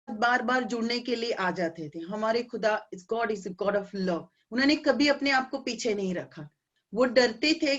बार बार जुड़ने के लिए आ जाते थे। हमारे खुदा इज गॉड ऑफ लव। उन्होंने कभी अपने आप को पीछे नहीं रखा। वो डरते थे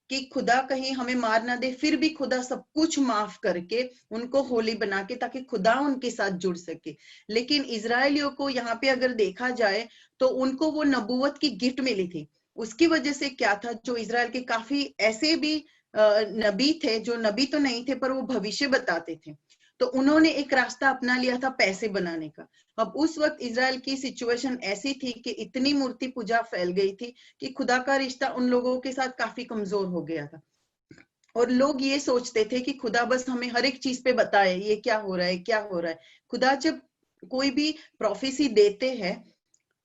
कि खुदा कहीं हमें मार ना दे, फिर भी खुदा सब कुछ माफ करके उनको होली बना के, ताकि खुदा उनके साथ जुड़ सके। लेकिन इजरायलियों को यहाँ पे अगर देखा जाए तो उनको वो नबूवत की गिफ्ट मिली थी। उसकी वजह से क्या था, जो इजराइल के काफी ऐसे भी नबी थे जो नबी तो नहीं थे पर वो भविष्य बताते थे, तो उन्होंने एक रास्ता अपना लिया था पैसे बनाने का। अब उस वक्त इजराइल की सिचुएशन ऐसी थी कि इतनी मूर्ति पूजा फैल गई थी कि खुदा का रिश्ता उन लोगों के साथ काफी कमजोर हो गया था। और लोग ये सोचते थे कि खुदा बस हमें हर एक चीज पे बताए ये क्या हो रहा है, क्या हो रहा है। खुदा जब कोई भी प्रोफेसी देते हैं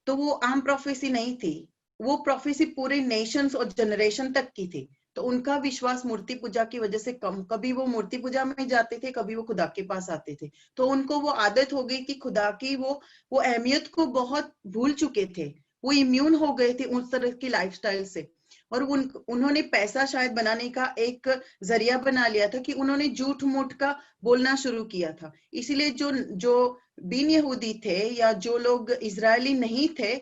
तो वो आम प्रोफेसी नहीं थी, वो प्रोफेसी पूरे नेशंस और जनरेशन तक की थी। तो उनका विश्वास मूर्ति पूजा की वजह से कम, कभी वो मूर्ति पूजा में जाते थे, कभी वो खुदा के पास आते थे। तो उनको वो आदत हो गई कि खुदा की वो अहमियत को बहुत भूल चुके थे। वो इम्यून हो गए थे उस तरह की लाइफस्टाइल से। और उन्होंने पैसा शायद बनाने का एक जरिया बना लिया था कि उन्होंने झूठ मूठ का बोलना शुरू किया था। इसीलिए जो जो बिन यहूदी थे या जो लोग इजरायली नहीं थे,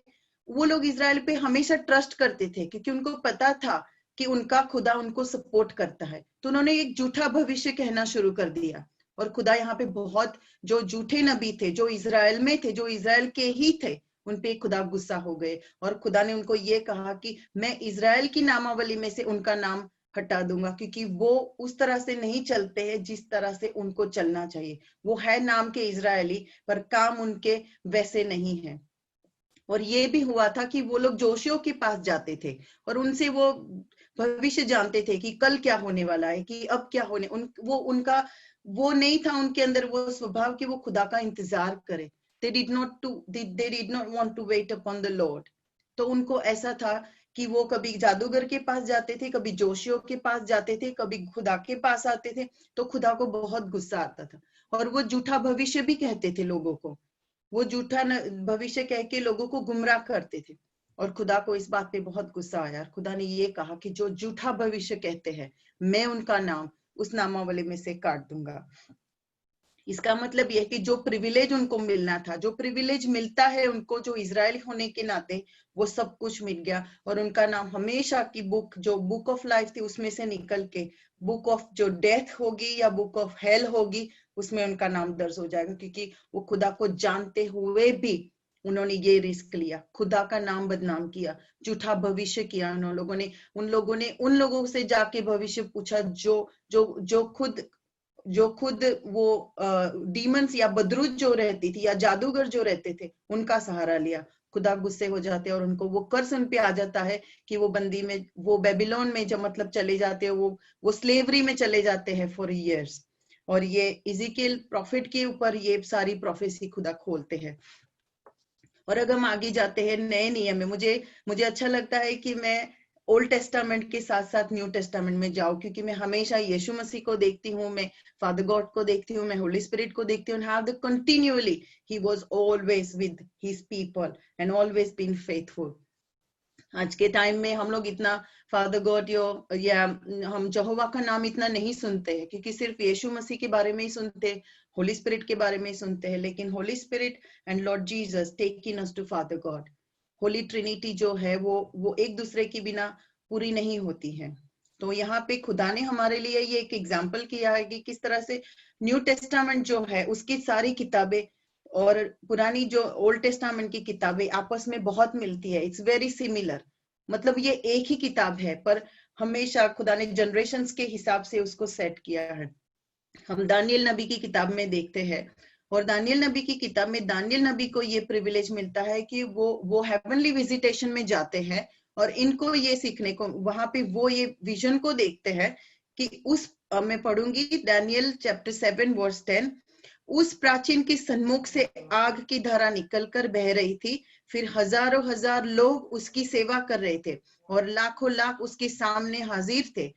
वो लोग इजराइल पे हमेशा ट्रस्ट करते थे, क्योंकि उनको पता था कि उनका खुदा उनको सपोर्ट करता है। तो उन्होंने एक झूठा भविष्य कहना शुरू कर दिया। और खुदा यहाँ पे बहुत, जो झूठे नबी थे, जो इजराइल में थे, जो इजराइल के ही थे, उन पे खुदा गुस्सा हो गए। और खुदा ने उनको ये कहा कि मैं इजराइल की नामावली में से उनका नाम हटा दूंगा, क्योंकि वो उस तरह से नहीं चलते हैं जिस तरह से उनको चलना चाहिए। वो है नाम के इजरायली, पर काम उनके वैसे नहीं है। और ये भी हुआ था कि वो लोग जोशियों के पास जाते थे और उनसे वो भविष्य जानते थे कि कल क्या होने वाला है, कि अब क्या होने, उनका वो नहीं था उनके अंदर वो स्वभाव कि वो खुदा का इंतजार करे। they did not want to wait upon the Lord। तो उनको ऐसा था कि वो कभी जादूगर के पास जाते थे, कभी जोशियों के पास जाते थे, कभी खुदा के पास आते थे। तो खुदा को बहुत गुस्सा आता था और वो झूठा भविष्य भी कहते थे लोगों को। वो झूठा भविष्य कह के लोगों को गुमराह करते थे। और खुदा को इस बात पे बहुत गुस्सा आया। खुदा ने ये कहा कि जो झूठा भविष्य कहते हैं, मैं उनका नाम उस नामावली में से काट दूंगा। इसका मतलब यह कि जो प्रिविलेज उनको मिलना था, जो प्रिविलेज मिलता है उनको जो इजराइल होने के नाते, वो सब कुछ मिल गया। और उनका नाम हमेशा की बुक, जो बुक ऑफ लाइफ थी, उसमें से निकल के बुक ऑफ जो डेथ होगी या बुक ऑफ हेल होगी, उसमें उनका नाम दर्ज हो जाएगा। क्योंकि वो खुदा को जानते हुए भी उन्होंने ये रिस्क लिया, खुदा का नाम बदनाम किया, झूठा भविष्य किया। उन लोगों से जाके भविष्य पूछा जो खुद वो डीमंस या बदरूद जो रहती थी या जादूगर जो रहते थे, उनका सहारा लिया। खुदा गुस्से हो जाते हैं और उनको वो कर्ज उन पे आ जाता है कि वो बंदी में, वो बेबीलोन में जब मतलब चले जाते हैं, वो स्लेवरी में चले जाते हैं फॉर ईयर्स। और ये इज़ीकियल प्रॉफिट के ऊपर ये सारी प्रोफेसी खुदा खोलते हैं। और अगर हम आगे जाते हैं नए नियम में, मुझे अच्छा लगता है कि मैं ओल्ड टेस्टामेंट के साथ साथ न्यू टेस्टामेंट में जाऊं, क्योंकि मैं हमेशा यीशु मसीह को देखती हूँ, मैं फादर गॉड को देखती हूँ, मैं होली स्पिरिट को देखती हूँ। How the continuously he was always with his people and always been faithful. आज के टाइम में हम लोग इतना फादर गॉड या हम यहोवा का नाम इतना नहीं सुनते हैं, क्योंकि सिर्फ यीशु मसीह के बारे में ही सुनते हैं, होली स्पिरिट के बारे में ही सुनते हैं। लेकिन Holy Spirit and Lord Jesus taking us to Father God, Holy Trinity जो है वो एक दूसरे के बिना पूरी नहीं होती है। तो यहाँ पे खुदा ने हमारे लिए ये एक एग्जाम्पल किया है कि किस तरह से न्यू टेस्टामेंट जो है उसकी सारी किताबें और पुरानी जो ओल्ड टेस्टामेंट की किताबें आपस में बहुत मिलती है। इट्स वेरी सिमिलर, मतलब ये एक ही किताब है, पर हमेशा खुदा ने जनरेशन्स के हिसाब से उसको सेट किया है। हम दानियल नबी की किताब में देखते हैं, और दानियल नबी की किताब में दानियल नबी को ये प्रिविलेज मिलता है कि वो हेवनली विजिटेशन में जाते हैं और इनको ये सीखने को वहां पे वो ये विजन को देखते हैं कि मैं पढ़ूंगी दानियल चैप्टर 7 वर्स 10। उस प्राचीन के सन्मुख से आग की धारा निकलकर बह रही थी, फिर हजारों हजार लोग उसकी सेवा कर रहे थे और लाखों लाख उसके सामने हाजिर थे।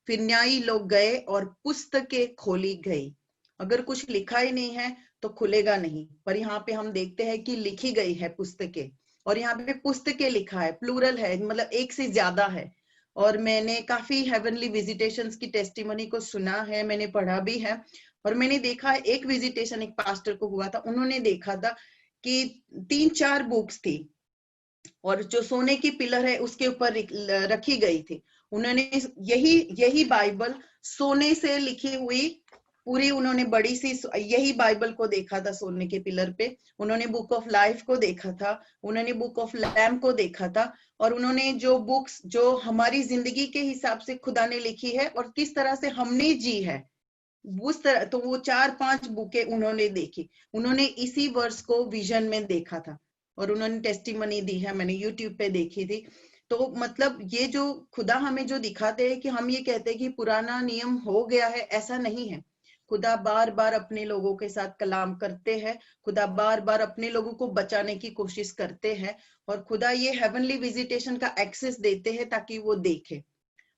फिर न्यायी लोग गए और पुस्तकें खोली गई। अगर कुछ लिखा ही नहीं है तो खुलेगा नहीं, पर यहाँ पे हम देखते हैं कि लिखी गई है पुस्तकें, और यहाँ पे पुस्तकें लिखा है, प्लूरल है, मतलब एक से ज्यादा है। और मैंने काफी हेवनली विजिटेशंस की टेस्टिमनी को सुना है, मैंने पढ़ा भी है, और मैंने देखा है एक विजिटेशन एक पास्टर को हुआ था, उन्होंने देखा था कि 3-4 बुक्स थी और जो सोने की पिलर है उसके ऊपर रखी गई थी। उन्होंने यही बाइबल सोने से लिखी हुई पूरी, उन्होंने बड़ी सी यही बाइबल को देखा था सोने के पिलर पे। उन्होंने बुक ऑफ लाइफ को देखा था, उन्होंने बुक ऑफ लैम को देखा था, और उन्होंने जो बुक्स जो हमारी जिंदगी के हिसाब से खुदा ने लिखी है और किस तरह से हमने जी है उस तरह, तो वो 4-5 बुकें उन्होंने देखी। उन्होंने इसी वर्ष को विजन में देखा था और उन्होंने टेस्टिमनी दी है, मैंने यूट्यूब पे देखी थी। तो मतलब ये जो खुदा हमें जो दिखाते हैं कि हम ये कहते हैं कि पुराना नियम हो गया है, ऐसा नहीं है। खुदा बार बार अपने लोगों के साथ कलाम करते हैं, खुदा बार बार अपने लोगों को बचाने की कोशिश करते हैं, और खुदा ये हेवनली विजिटेशन का एक्सेस देते हैं ताकि वो देखे।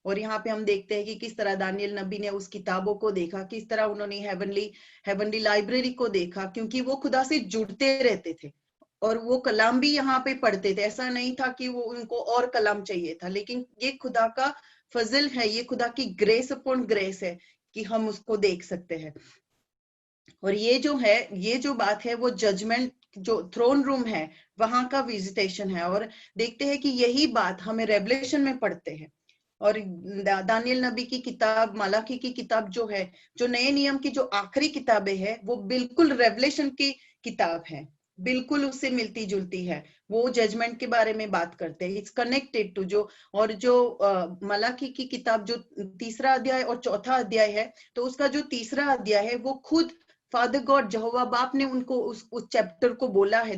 और यहाँ पे हम देखते हैं कि किस तरह दानियल नबी ने उस किताबों को देखा, किस तरह उन्होंने हेवनली लाइब्रेरी को देखा, क्योंकि वो खुदा से जुड़ते रहते थे और वो कलाम भी यहाँ पे पढ़ते थे। ऐसा नहीं था कि वो उनको और कलाम चाहिए था, लेकिन ये खुदा का फजल है, ये खुदा की ग्रेस अपॉन ग्रेस है कि हम उसको देख सकते हैं। और ये जो है, ये जो बात है वो जजमेंट जो थ्रोन रूम है वहां का विजिटेशन है। और देखते हैं कि यही बात हमें रेवलेशन में पढ़ते हैं। और दानियल नबी की किताब, मलाकी की किताब जो है, जो नए नियम की जो आखिरी किताबें हैं, वो बिल्कुल रेवलेशन की किताब है, बिल्कुल उससे मिलती जुलती है। वो जजमेंट के बारे में बात करते हैं, इट्स कनेक्टेड टू जो, और जो मलाकी की किताब जो 3रा अध्याय और 4था अध्याय है, तो उसका जो 3रा अध्याय है वो खुद फादर गॉड यहोवा बाप ने उनको उस चैप्टर को बोला है।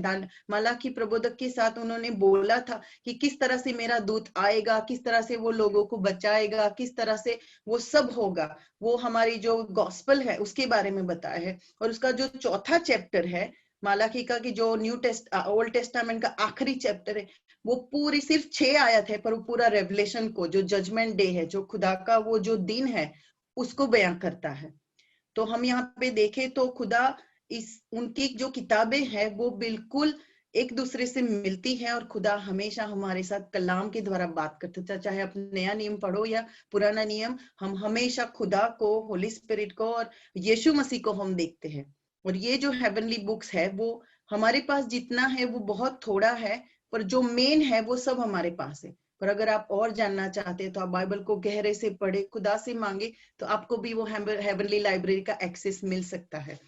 मलाकी प्रबोधक के साथ उन्होंने बोला था कि किस तरह से मेरा दूत आएगा, किस तरह से वो लोगों को बचाएगा, किस तरह से वो सब होगा, वो हमारी जो गॉस्पल है उसके बारे में बताया है। और उसका जो 4था चैप्टर है मलाकी का, कि जो ओल्ड टेस्टामेंट का आखिरी चैप्टर है, वो पूरी सिर्फ 6 आयत है, पर वो पूरा रेवलेशन को, जो जजमेंट डे है, जो खुदा का वो जो दिन है, उसको बयां करता है। तो हम यहाँ पे देखें तो खुदा उनकी जो किताबें हैं वो बिल्कुल एक दूसरे से मिलती हैं, और खुदा हमेशा हमारे साथ कलाम के द्वारा बात करते थे। चाहे आप नया नियम पढ़ो या पुराना नियम, हम हमेशा खुदा को, होली स्पिरिट को और यीशु मसीह को हम देखते हैं। और ये जो हेवनली बुक्स है वो हमारे पास जितना है वो बहुत थोड़ा है, पर जो मेन है वो सब हमारे पास है। पर अगर आप और जानना चाहते हैं तो आप बाइबल को गहरे से पढ़े, खुदा से मांगे, तो आपको भी वो हेवनली लाइब्रेरी का एक्सेस मिल सकता है।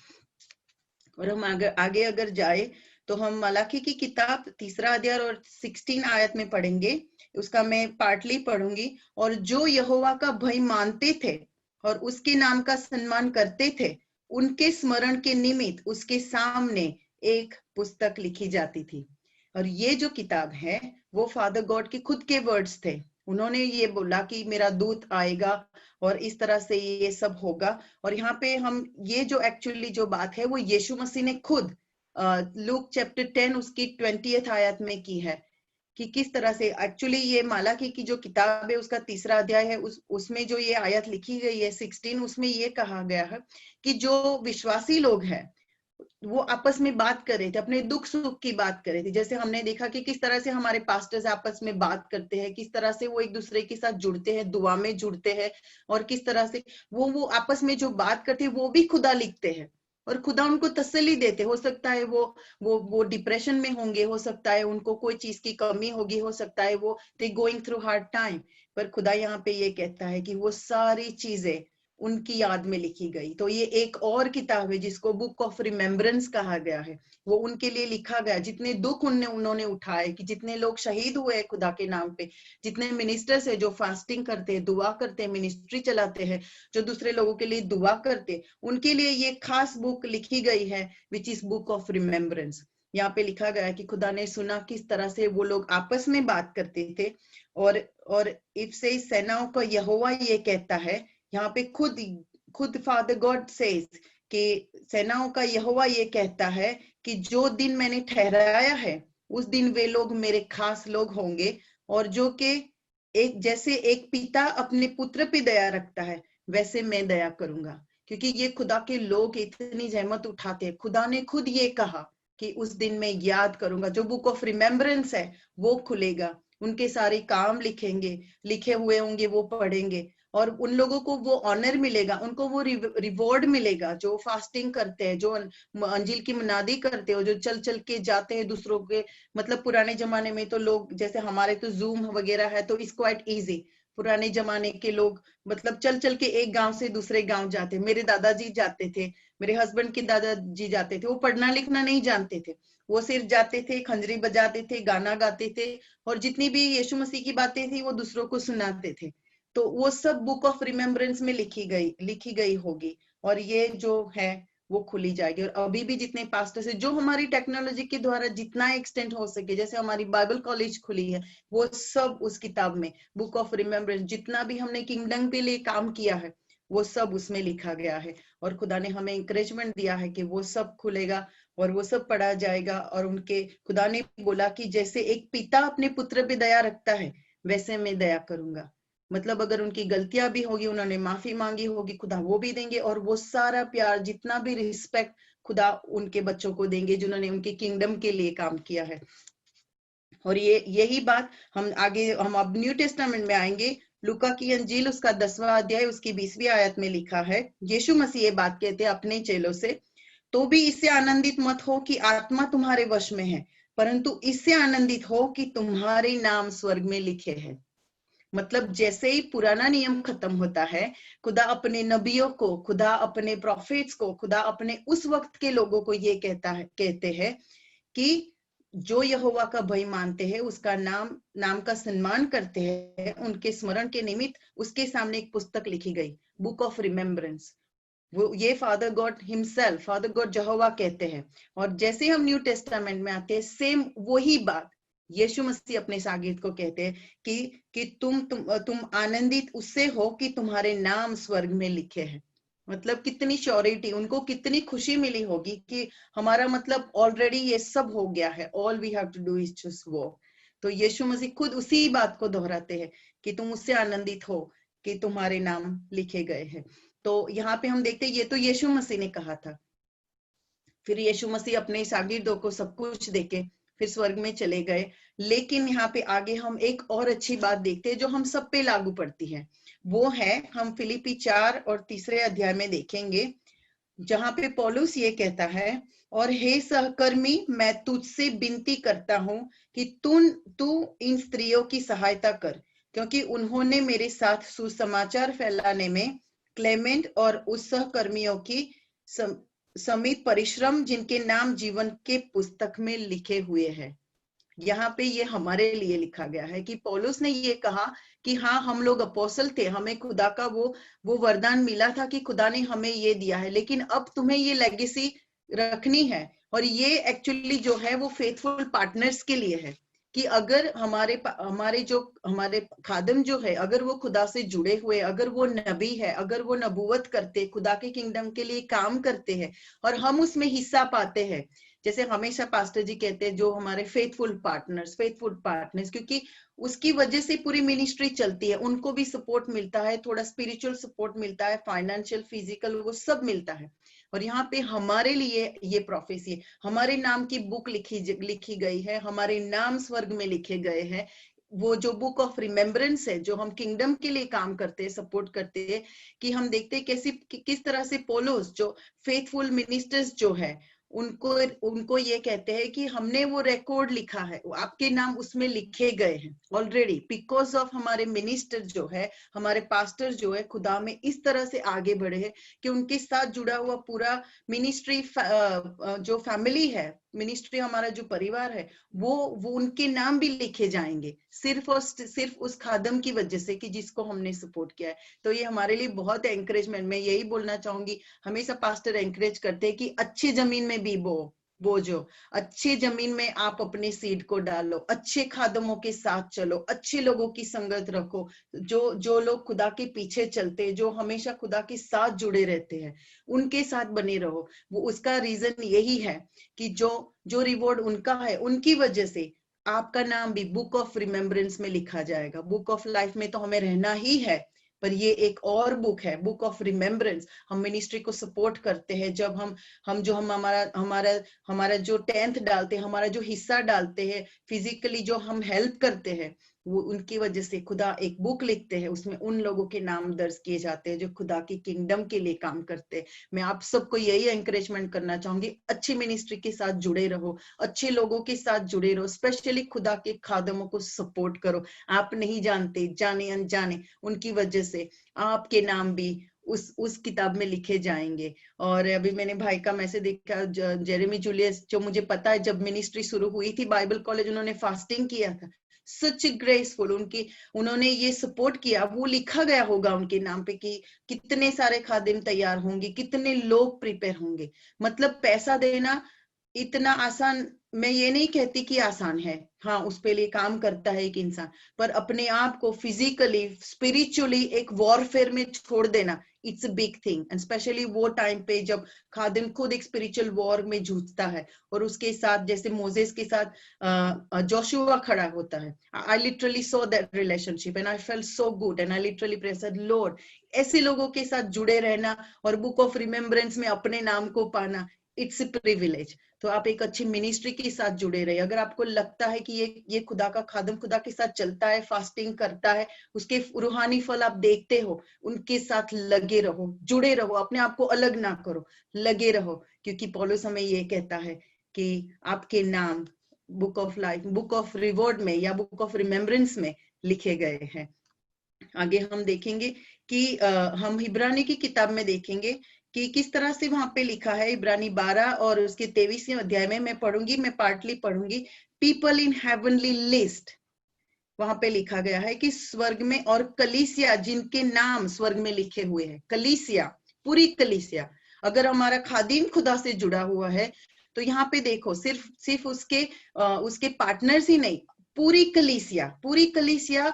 और हम आगे अगर जाए तो हम मलाकी की किताब 3रा अध्याय और 16 आयत में पढ़ेंगे। उसका मैं पार्टली पढ़ूंगी। और जो यहोवा का भय मानते थे और उसके नाम का सम्मान करते थे, उनके स्मरण के निमित्त उसके सामने एक पुस्तक लिखी जाती थी। और ये जो किताब है वो फादर गॉड के खुद के वर्ड्स थे। उन्होंने ये बोला कि मेरा दूत आएगा और इस तरह से ये सब होगा। और यहाँ पे हम ये जो एक्चुअली जो बात है वो यीशु मसीह ने खुद लूक चैप्टर 10 उसकी 20th आयत में की है, कि किस तरह से एक्चुअली ये मलाकी की जो किताब है उसका 3रा अध्याय है, उसमें जो ये आयत लिखी गई है 16, उसमें ये कहा गया है कि जो विश्वासी लोग हैं वो आपस में बात कर रहे थे, अपने दुख सुख की बात कर रहे थे। जैसे हमने देखा कि किस तरह से हमारे पास्टर्स आपस में बात करते हैं, किस तरह से वो एक दूसरे के साथ जुड़ते हैं, दुआ में जुड़ते हैं, और किस तरह से वो आपस में जो बात करते हैं वो भी खुदा लिखते हैं और खुदा उनको तसल्ली देते। हो सकता है वो डिप्रेशन में होंगे, हो सकता है उनको कोई चीज की कमी होगी, हो सकता है वो they going through hard time, पर खुदा यहाँ पे ये कहता है कि वो सारी चीजें उनकी याद में लिखी गई। तो ये एक और किताब है जिसको बुक ऑफ रिमेम्बरेंस कहा गया है। वो उनके लिए लिखा गया, जितने दुख उन्होंने उठाए, कि जितने लोग शहीद हुए खुदा के नाम पे, जितने मिनिस्टर्स है जो फास्टिंग करते हैं, दुआ करते हैं, मिनिस्ट्री चलाते हैं, जो दूसरे लोगों के लिए दुआ करते, उनके लिए ये खास बुक लिखी गई है, which is book of remembrance. यहाँ पे लिखा गया है कि खुदा ने सुना किस तरह से वो लोग आपस में बात करते थे, और इफ से सेनाओं का यहोवा ये कहता है, यहाँ पे खुद फादर गॉड सेज कि सेनाओं का यहोवा ये कहता है कि जो दिन मैंने ठहराया है उस दिन वे लोग मेरे खास लोग होंगे, और जो कि एक जैसे एक पिता अपने पुत्र पे दया रखता है वैसे मैं दया करूंगा। क्योंकि ये खुदा के लोग इतनी जहमत उठाते हैं, खुदा ने खुद ये कहा कि उस दिन मैं याद करूंगा। जो बुक ऑफ रिमेम्बरेंस है वो खुलेगा, उनके सारे काम लिखे हुए होंगे, वो पढ़ेंगे, और उन लोगों को वो ऑनर मिलेगा, उनको वो रिवॉर्ड मिलेगा जो फास्टिंग करते हैं, जो अंजील की मनादी करते हो, जो चल चल के जाते हैं दूसरों के। मतलब पुराने जमाने में तो लोग, जैसे हमारे तो जूम वगैरह है तो इट्स क्वाइट इजी। पुराने जमाने के लोग मतलब चल चल के एक गांव से दूसरे गांव जाते। मेरे दादाजी जाते थे, मेरे हस्बैंड के दादाजी जाते थे, वो पढ़ना लिखना नहीं जानते थे, वो सिर्फ जाते थे, खंजरी बजाते थे, गाना गाते थे, और जितनी भी यीशु मसीह की बातें थी वो दूसरों को सुनाते थे। तो वो सब बुक ऑफ रिमेम्बरेंस में लिखी गई होगी, और ये जो है वो खुली जाएगी। और अभी भी जितने पास्टर्स है, जो हमारी टेक्नोलॉजी के द्वारा जितना एक्सटेंड हो सके, जैसे हमारी बाइबल कॉलेज खुली है, वो सब उस किताब में बुक ऑफ रिमेम्बरेंस, जितना भी हमने किंगडम के लिए काम किया है वो सब उसमें लिखा गया है। और खुदा ने हमें इंकरेजमेंट दिया है कि वो सब खुलेगा और वो सब पढ़ा जाएगा। और उनके खुदा ने बोला कि जैसे एक पिता अपने पुत्र पे दया रखता है वैसे मैं दया करूंगा। मतलब अगर उनकी गलतियां भी होगी, उन्होंने माफी मांगी होगी, खुदा वो भी देंगे, और वो सारा प्यार, जितना भी रिस्पेक्ट खुदा उनके बच्चों को देंगे जिन्होंने उनके किंगडम के लिए काम किया है। और यही बात हम अब न्यू टेस्टामेंट में आएंगे। लूका की अंजील उसका 10वां अध्याय उसकी 20वीं आयत में लिखा है, यीशु मसीह ये बात कहते हैं अपने चेलों से, तो भी इससे आनंदित मत हो कि आत्मा तुम्हारे वश में है, परंतु इससे आनंदित हो कि तुम्हारे नाम स्वर्ग में लिखे हैं। मतलब जैसे ही पुराना नियम खत्म होता है, खुदा अपने नबियों को, खुदा अपने प्रॉफिट्स को, खुदा अपने उस वक्त के लोगों को ये कहते हैं कि जो यहोवा का भय मानते हैं, उसका नाम का सम्मान करते हैं, उनके स्मरण के निमित्त उसके सामने एक पुस्तक लिखी गई, बुक ऑफ रिमेम्बरेंस। वो ये father God himself, father God यहोवा कहते हैं। और जैसे हम न्यू टेस्टामेंट में आते हैं, सेम वही बात यीशु मसीह अपने शागिर्द को कहते हैं कि तुम आनंदित उससे हो कि तुम्हारे नाम स्वर्ग में लिखे हैं। मतलब कितनी श्योरिटी, उनको कितनी खुशी मिली होगी कि हमारा मतलब ऑलरेडी ये सब हो गया है, all we have to do is just walk. तो यीशु मसीह खुद उसी बात को दोहराते हैं कि तुम उससे आनंदित हो कि तुम्हारे नाम लिखे गए हैं। तो यहाँ पे हम देखते हैं, ये तो यीशु मसीह ने कहा था। फिर यीशु मसीह अपने शागिर्दों को सब कुछ देके फिर स्वर्ग में चले गए। लेकिन यहाँ पे आगे हम एक और अच्छी बात देखते हैं जो हम सब पे लागू पड़ती है। वो है, हम फिलिपी 4 और 3 अध्याय में देखेंगे, जहां पे पौलुस ये कहता है, और हे सहकर्मी, मैं तुझसे विनती करता हूं कि तू इन स्त्रियों की सहायता कर, क्योंकि उन्होंने मेरे साथ सुसमाचार फैलाने में क्लेमेंट और उस सहकर्मियों की समित परिश्रम, जिनके नाम जीवन के पुस्तक में लिखे हुए हैं। यहाँ पे ये हमारे लिए लिखा गया है कि पौलुस ने ये कहा कि हाँ, हम लोग अपोस्टल थे, हमें खुदा का वो वरदान मिला था कि खुदा ने हमें ये दिया है, लेकिन अब तुम्हें ये लेगेसी रखनी है। और ये एक्चुअली जो है वो फेथफुल पार्टनर्स के लिए है कि अगर हमारे खादम जो है, अगर वो खुदा से जुड़े हुए, अगर वो नबी है, अगर वो नबूवत करते, खुदा के किंगडम के लिए काम करते हैं और हम उसमें हिस्सा पाते हैं, जैसे हमेशा पास्टर जी कहते हैं, जो हमारे फेथफुल पार्टनर्स, क्योंकि उसकी वजह से पूरी मिनिस्ट्री चलती है, उनको भी सपोर्ट मिलता है, थोड़ा स्पिरिचुअल सपोर्ट मिलता है, फाइनेंशियल, फिजिकल, वो सब मिलता है। और यहाँ पे हमारे लिए ये प्रोफेसी है, हमारे नाम की बुक लिखी गई है, हमारे नाम स्वर्ग में लिखे गए हैं। वो जो बुक ऑफ रिमेम्बरेंस है, जो हम किंगडम के लिए काम करते हैं, सपोर्ट करते हैं, कि हम देखते हैं किस तरह से पौलुस, जो फेथफुल मिनिस्टर्स जो है, उनको उनको ये कहते हैं कि हमने वो रिकॉर्ड लिखा है, आपके नाम उसमें लिखे गए हैं ऑलरेडी, बिकॉज ऑफ हमारे मिनिस्टर जो है, हमारे पास्टर जो है खुदा में इस तरह से आगे बढ़े हैं कि उनके साथ जुड़ा हुआ पूरा मिनिस्ट्री जो फैमिली है, मिनिस्ट्री हमारा जो परिवार है, वो उनके नाम भी लिखे जाएंगे सिर्फ और सिर्फ उस खादम की वजह से कि जिसको हमने सपोर्ट किया है। तो ये हमारे लिए बहुत एंकरेजमेंट, मैं यही बोलना चाहूंगी, हमेशा पास्टर एंकरेज करते हैं कि अच्छी जमीन में भी बो जो अच्छी जमीन में आप अपने सीड को डालो, अच्छे खादमों के साथ चलो, अच्छे लोगों की संगत रखो, जो लोग खुदा के पीछे चलते, जो हमेशा खुदा के साथ जुड़े रहते हैं, उनके साथ बने रहो। वो उसका रीजन यही है कि जो रिवॉर्ड उनका है, उनकी वजह से आपका नाम भी बुक ऑफ रिमेम्बरेंस में लिखा जाएगा। बुक ऑफ लाइफ में तो हमें रहना ही है, पर ये एक और बुक है, बुक ऑफ रिमेम्बरेंस। हम मिनिस्ट्री को सपोर्ट करते हैं जब हम हमारा जो 10th डालते हैं, हमारा जो हिस्सा डालते हैं, फिजिकली जो हम हेल्प करते हैं, वो उनकी वजह से खुदा एक बुक लिखते हैं, उसमें उन लोगों के नाम दर्ज किए जाते हैं जो खुदा की किंगडम के लिए काम करते हैं। मैं आप सबको यही एंकरेजमेंट करना चाहूंगी, अच्छी मिनिस्ट्री के साथ जुड़े रहो, अच्छे लोगों के साथ जुड़े रहो, स्पेशली खुदा के खादमों को सपोर्ट करो। आप नहीं जानते, जाने अनजाने उनकी वजह से आपके नाम भी उस किताब में लिखे जाएंगे। और अभी मैंने भाई का मैसेज देखा, जेरेमी जूलियस, जो मुझे पता है जब मिनिस्ट्री शुरू हुई थी बाइबल कॉलेज, उन्होंने फास्टिंग किया था, सच ग्रेसफुल, उन्होंने ये सपोर्ट किया, वो लिखा गया होगा उनके नाम पे कि कितने सारे खादिम तैयार होंगे, कितने लोग प्रिपेयर होंगे। मतलब पैसा देना इतना आसान, मैं ये नहीं कहती कि आसान है, हाँ उस पे लिए काम करता है एक इंसान, पर अपने आप को फिजिकली स्पिरिचुअली एक वॉरफेयर में छोड़ देना, it's a big thing. And specially वो टाइम पे जब खादिम खुद एक स्पिरिचुअल वॉर में जूझता है, और उसके साथ जैसे मोजेस के साथ जोशुआ खड़ा होता है। I literally saw that relationship and I felt so good and I literally praise the Lord. ऐसे लोगों के साथ जुड़े रहना और बुक ऑफ रिमेम्बरेंस में अपने नाम को पाना, इट्स अ प्रिविलेज। तो आप एक अच्छी मिनिस्ट्री के साथ जुड़े रहे। अगर आपको लगता है कि ये खुदा का खादम खुदा के साथ चलता है, फास्टिंग करता है, उसके रूहानी फल आप देखते हो, उनके साथ लगे रहो, जुड़े रहो, अपने आप को अलग ना करो, लगे रहो, क्योंकि पौलुस हमें ये कहता है कि आपके नाम book of life, book of reward में या बुक ऑफ रिमेम्बरेंस में लिखे गए हैं। आगे हम देखेंगे कि हम इब्रानी की किताब में देखेंगे कि किस तरह से वहां पे लिखा है। इब्रानी 12 और उसके 23वें अध्याय में मैं पढ़ूंगी, मैं पार्टली पढ़ूंगी। पीपल इन हेवनली लिस्ट, वहां पे लिखा गया है कि स्वर्ग में, और कलीसिया जिनके नाम स्वर्ग में लिखे हुए हैं, कलीसिया, पूरी कलीसिया। अगर हमारा खादिम खुदा से जुड़ा हुआ है तो यहाँ पे देखो, सिर्फ उसके पार्टनर्स ही नहीं, पूरी कलीसिया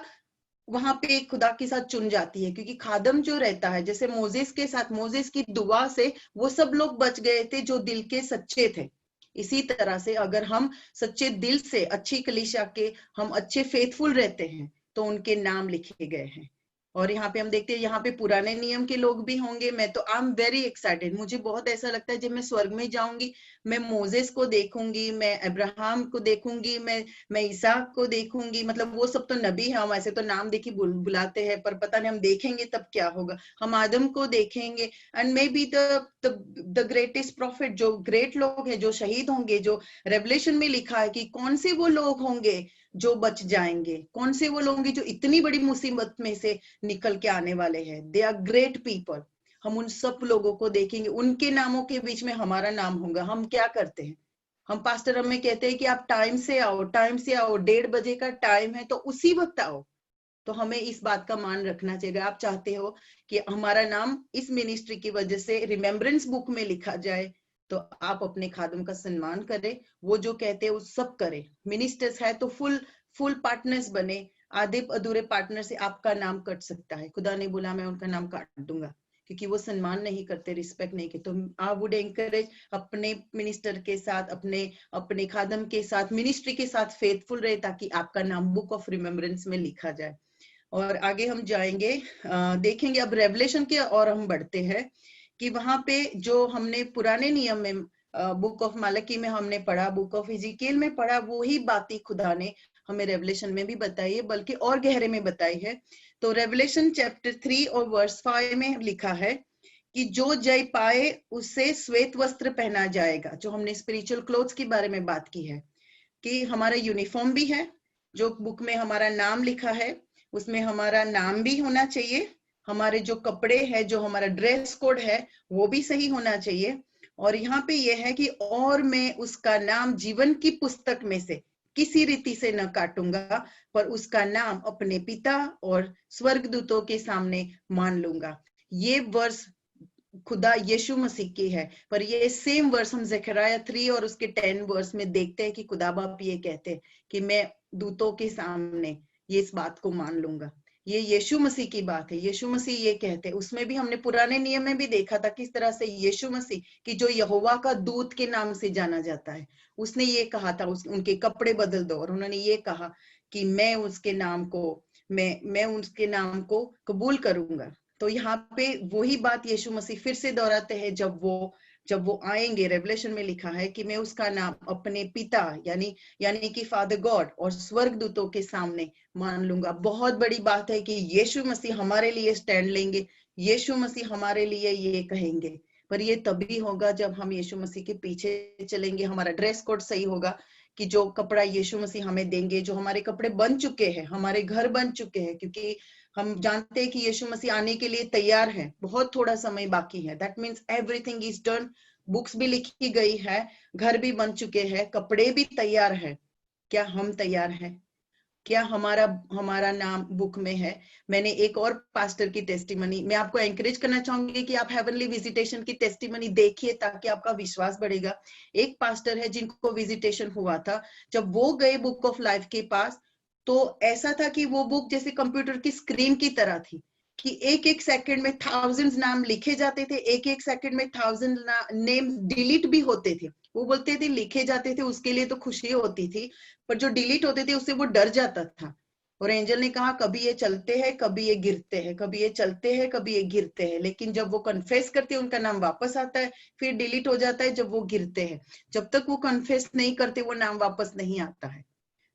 वहां पे खुदा के साथ चुन जाती है। क्योंकि खादम जो रहता है, जैसे मोजेस के साथ, मोजेस की दुआ से वो सब लोग बच गए थे जो दिल के सच्चे थे। इसी तरह से अगर हम सच्चे दिल से अच्छी कलीसिया के, हम अच्छे फेथफुल रहते हैं, तो उनके नाम लिखे गए हैं। और यहाँ पे हम देखते हैं, यहाँ पे पुराने नियम के लोग भी होंगे। मैं तो आई एम वेरी एक्साइटेड, मुझे बहुत ऐसा लगता है जब मैं स्वर्ग में जाऊंगी, मैं मोजेस को देखूंगी, मैं अब्राहम को देखूंगी, मैं ईसाक को देखूंगी। मतलब वो सब तो नबी है, हम ऐसे तो नाम देखी बुलाते हैं, पर पता नहीं हम देखेंगे तब क्या होगा। हम आदम को देखेंगे, and may be the greatest profit, जो ग्रेट लोग हैं, जो शहीद होंगे, जो रेवलेशन में लिखा है कि कौन से वो लोग होंगे जो बच जाएंगे, कौन से वो लोग होंगे जो इतनी बड़ी मुसीबत में से निकल के आने वाले हैं। They are great people. हम उन सब लोगों को देखेंगे, उनके नामों के बीच में हमारा नाम होगा। हम क्या करते हैं, हम पास्टर हमें कहते हैं कि आप टाइम से आओ, 1:30 बजे का टाइम है तो उसी वक्त आओ। तो हमें इस बात का मान रखना चाहिए। आप चाहते हो कि हमारा नाम इस मिनिस्ट्री की वजह से रिमेम्बरेंस बुक में लिखा जाए, तो आप अपने खादम का सम्मान करें, वो जो कहते हैं वो सब करें। मिनिस्टर्स है तो फुल पार्टनर्स बने, आधे अधूरे पार्टनर से आपका नाम कट सकता है। खुदा ने बोला मैं उनका नाम काट दूंगा, क्योंकि वो सम्मान नहीं करते, रिस्पेक्ट नहीं करते। तो आई वुड एनकरेज अपने मिनिस्टर के साथ, अपने खादम के साथ, मिनिस्ट्री के साथ फेथफुल रहे, ताकि आपका नाम बुक ऑफ रिमेम्बरेंस में लिखा जाए। और आगे हम जाएंगे, देखेंगे अब रेवलेशन के, और हम बढ़ते हैं कि वहां पे जो हमने पुराने नियम में बुक ऑफ मालकी में हमने पढ़ा, बुक ऑफ इज़ीकिएल में पढ़ा, वो ही बातें खुदा ने हमें रेवलेशन में भी बताई है, बल्कि और गहरे में बताई है। तो रेवलेशन चैप्टर 3 और वर्स 5 में लिखा है कि जो जय पाए उसे श्वेत वस्त्र पहना जाएगा। जो हमने स्पिरिचुअल क्लोथ्स के बारे में बात की है कि हमारा यूनिफॉर्म भी है, जो बुक में हमारा नाम लिखा है उसमें हमारा नाम भी होना चाहिए, हमारे जो कपड़े हैं, जो हमारा ड्रेस कोड है वो भी सही होना चाहिए। और यहाँ पे ये है कि और मैं उसका नाम जीवन की पुस्तक में से किसी रीति से न काटूंगा, पर उसका नाम अपने पिता और स्वर्गदूतों के सामने मान लूंगा। ये वर्ष खुदा यीशु मसीह की है, पर ये सेम वर्स हम ज़करिया 3 और उसके 10 वर्स में देखते हैं कि खुदा बाप ये कहते हैं कि मैं दूतों के सामने ये इस बात को मान लूंगा। ये यीशु मसीह की बात है, यीशु मसीह ये कहते हैं। उसमें भी हमने पुराने नियम में भी देखा था किस तरह से यीशु मसीह की जो यहोवा का दूत के नाम से जाना जाता है, उसने ये कहा था, उनके कपड़े बदल दो और उन्होंने ये कहा कि मैं उसके नाम को कबूल करूंगा। तो यहाँ पे वही बात यीशु मसीह फिर से दोहराते हैं जब वो आएंगे। रेवलेशन में लिखा है कि मैं उसका नाम अपने पिता यानी कि फादर गॉड और स्वर्गदूतों के सामने मान लूंगा। बहुत बड़ी बात है कि यीशु मसीह हमारे लिए स्टैंड लेंगे, यीशु मसीह हमारे लिए ये कहेंगे। पर ये तभी होगा जब हम यीशु मसीह के पीछे चलेंगे, हमारा ड्रेस कोड सही होगा कि जो कपड़ा यीशु मसीह हमें देंगे, जो हमारे कपड़े बन चुके हैं, हमारे घर बन चुके हैं, क्योंकि हम जानते हैं कि यीशु मसीह आने के लिए तैयार है, बहुत थोड़ा समय बाकी है। That means everything is done, books भी लिखी गई है, घर भी बन चुके हैं, कपड़े भी तैयार है। क्या हम तैयार हैं? क्या हमारा नाम बुक में है? मैंने एक और पास्टर की टेस्टिमनी, मैं आपको एंकरेज करना चाहूंगी कि आप हेवनली विजिटेशन की टेस्टिमनी देखिए ताकि आपका विश्वास बढ़ेगा। एक पास्टर है जिनको विजिटेशन हुआ था, जब वो गए बुक ऑफ लाइफ के पास तो ऐसा था कि वो बुक जैसे कंप्यूटर की स्क्रीन की तरह थी कि एक एक सेकंड में थाउजेंड्स नाम लिखे जाते थे, एक एक सेकंड में 1000 नेम डिलीट भी होते थे। वो बोलते थे लिखे जाते थे उसके लिए तो खुशी होती थी, पर जो डिलीट होते थे उससे वो डर जाता था। और एंजल ने कहा कभी ये चलते हैं, कभी ये गिरते हैं, कभी ये चलते हैं, कभी ये गिरते हैं, लेकिन जब वो कन्फेस करते हैं उनका नाम वापस आता है, फिर डिलीट हो जाता है जब वो गिरते हैं। जब तक वो कन्फेस नहीं करते वो नाम वापस नहीं आता है।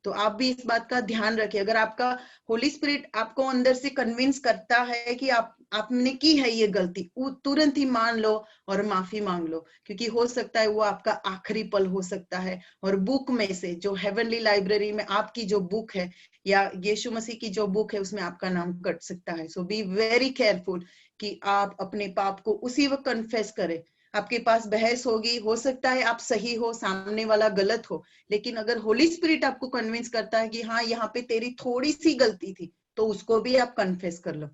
तो आप भी इस बात का ध्यान रखिए। अगर आपका होली स्पिरिट आपको अंदर से कन्विंस करता है कि आपने की है ये गलती, तुरंत ही मान लो और माफी मांग लो, क्योंकि हो सकता है वो आपका आखिरी पल हो सकता है। और बुक में से जो हेवनली लाइब्रेरी में आपकी जो बुक है या यीशु मसीह की जो बुक है उसमें आपका नाम कट सकता है। सो बी वेरी केयरफुल कि आप अपने पाप को उसी वक्त कन्फेस करें। आपके पास बहस होगी, हो सकता है आप सही हो, सामने वाला गलत हो, लेकिन अगर होली स्पिरिट आपको कन्विंस करता है कि हाँ यहाँ पे तेरी थोड़ी सी गलती थी, तो उसको भी आप कन्फेस कर लो।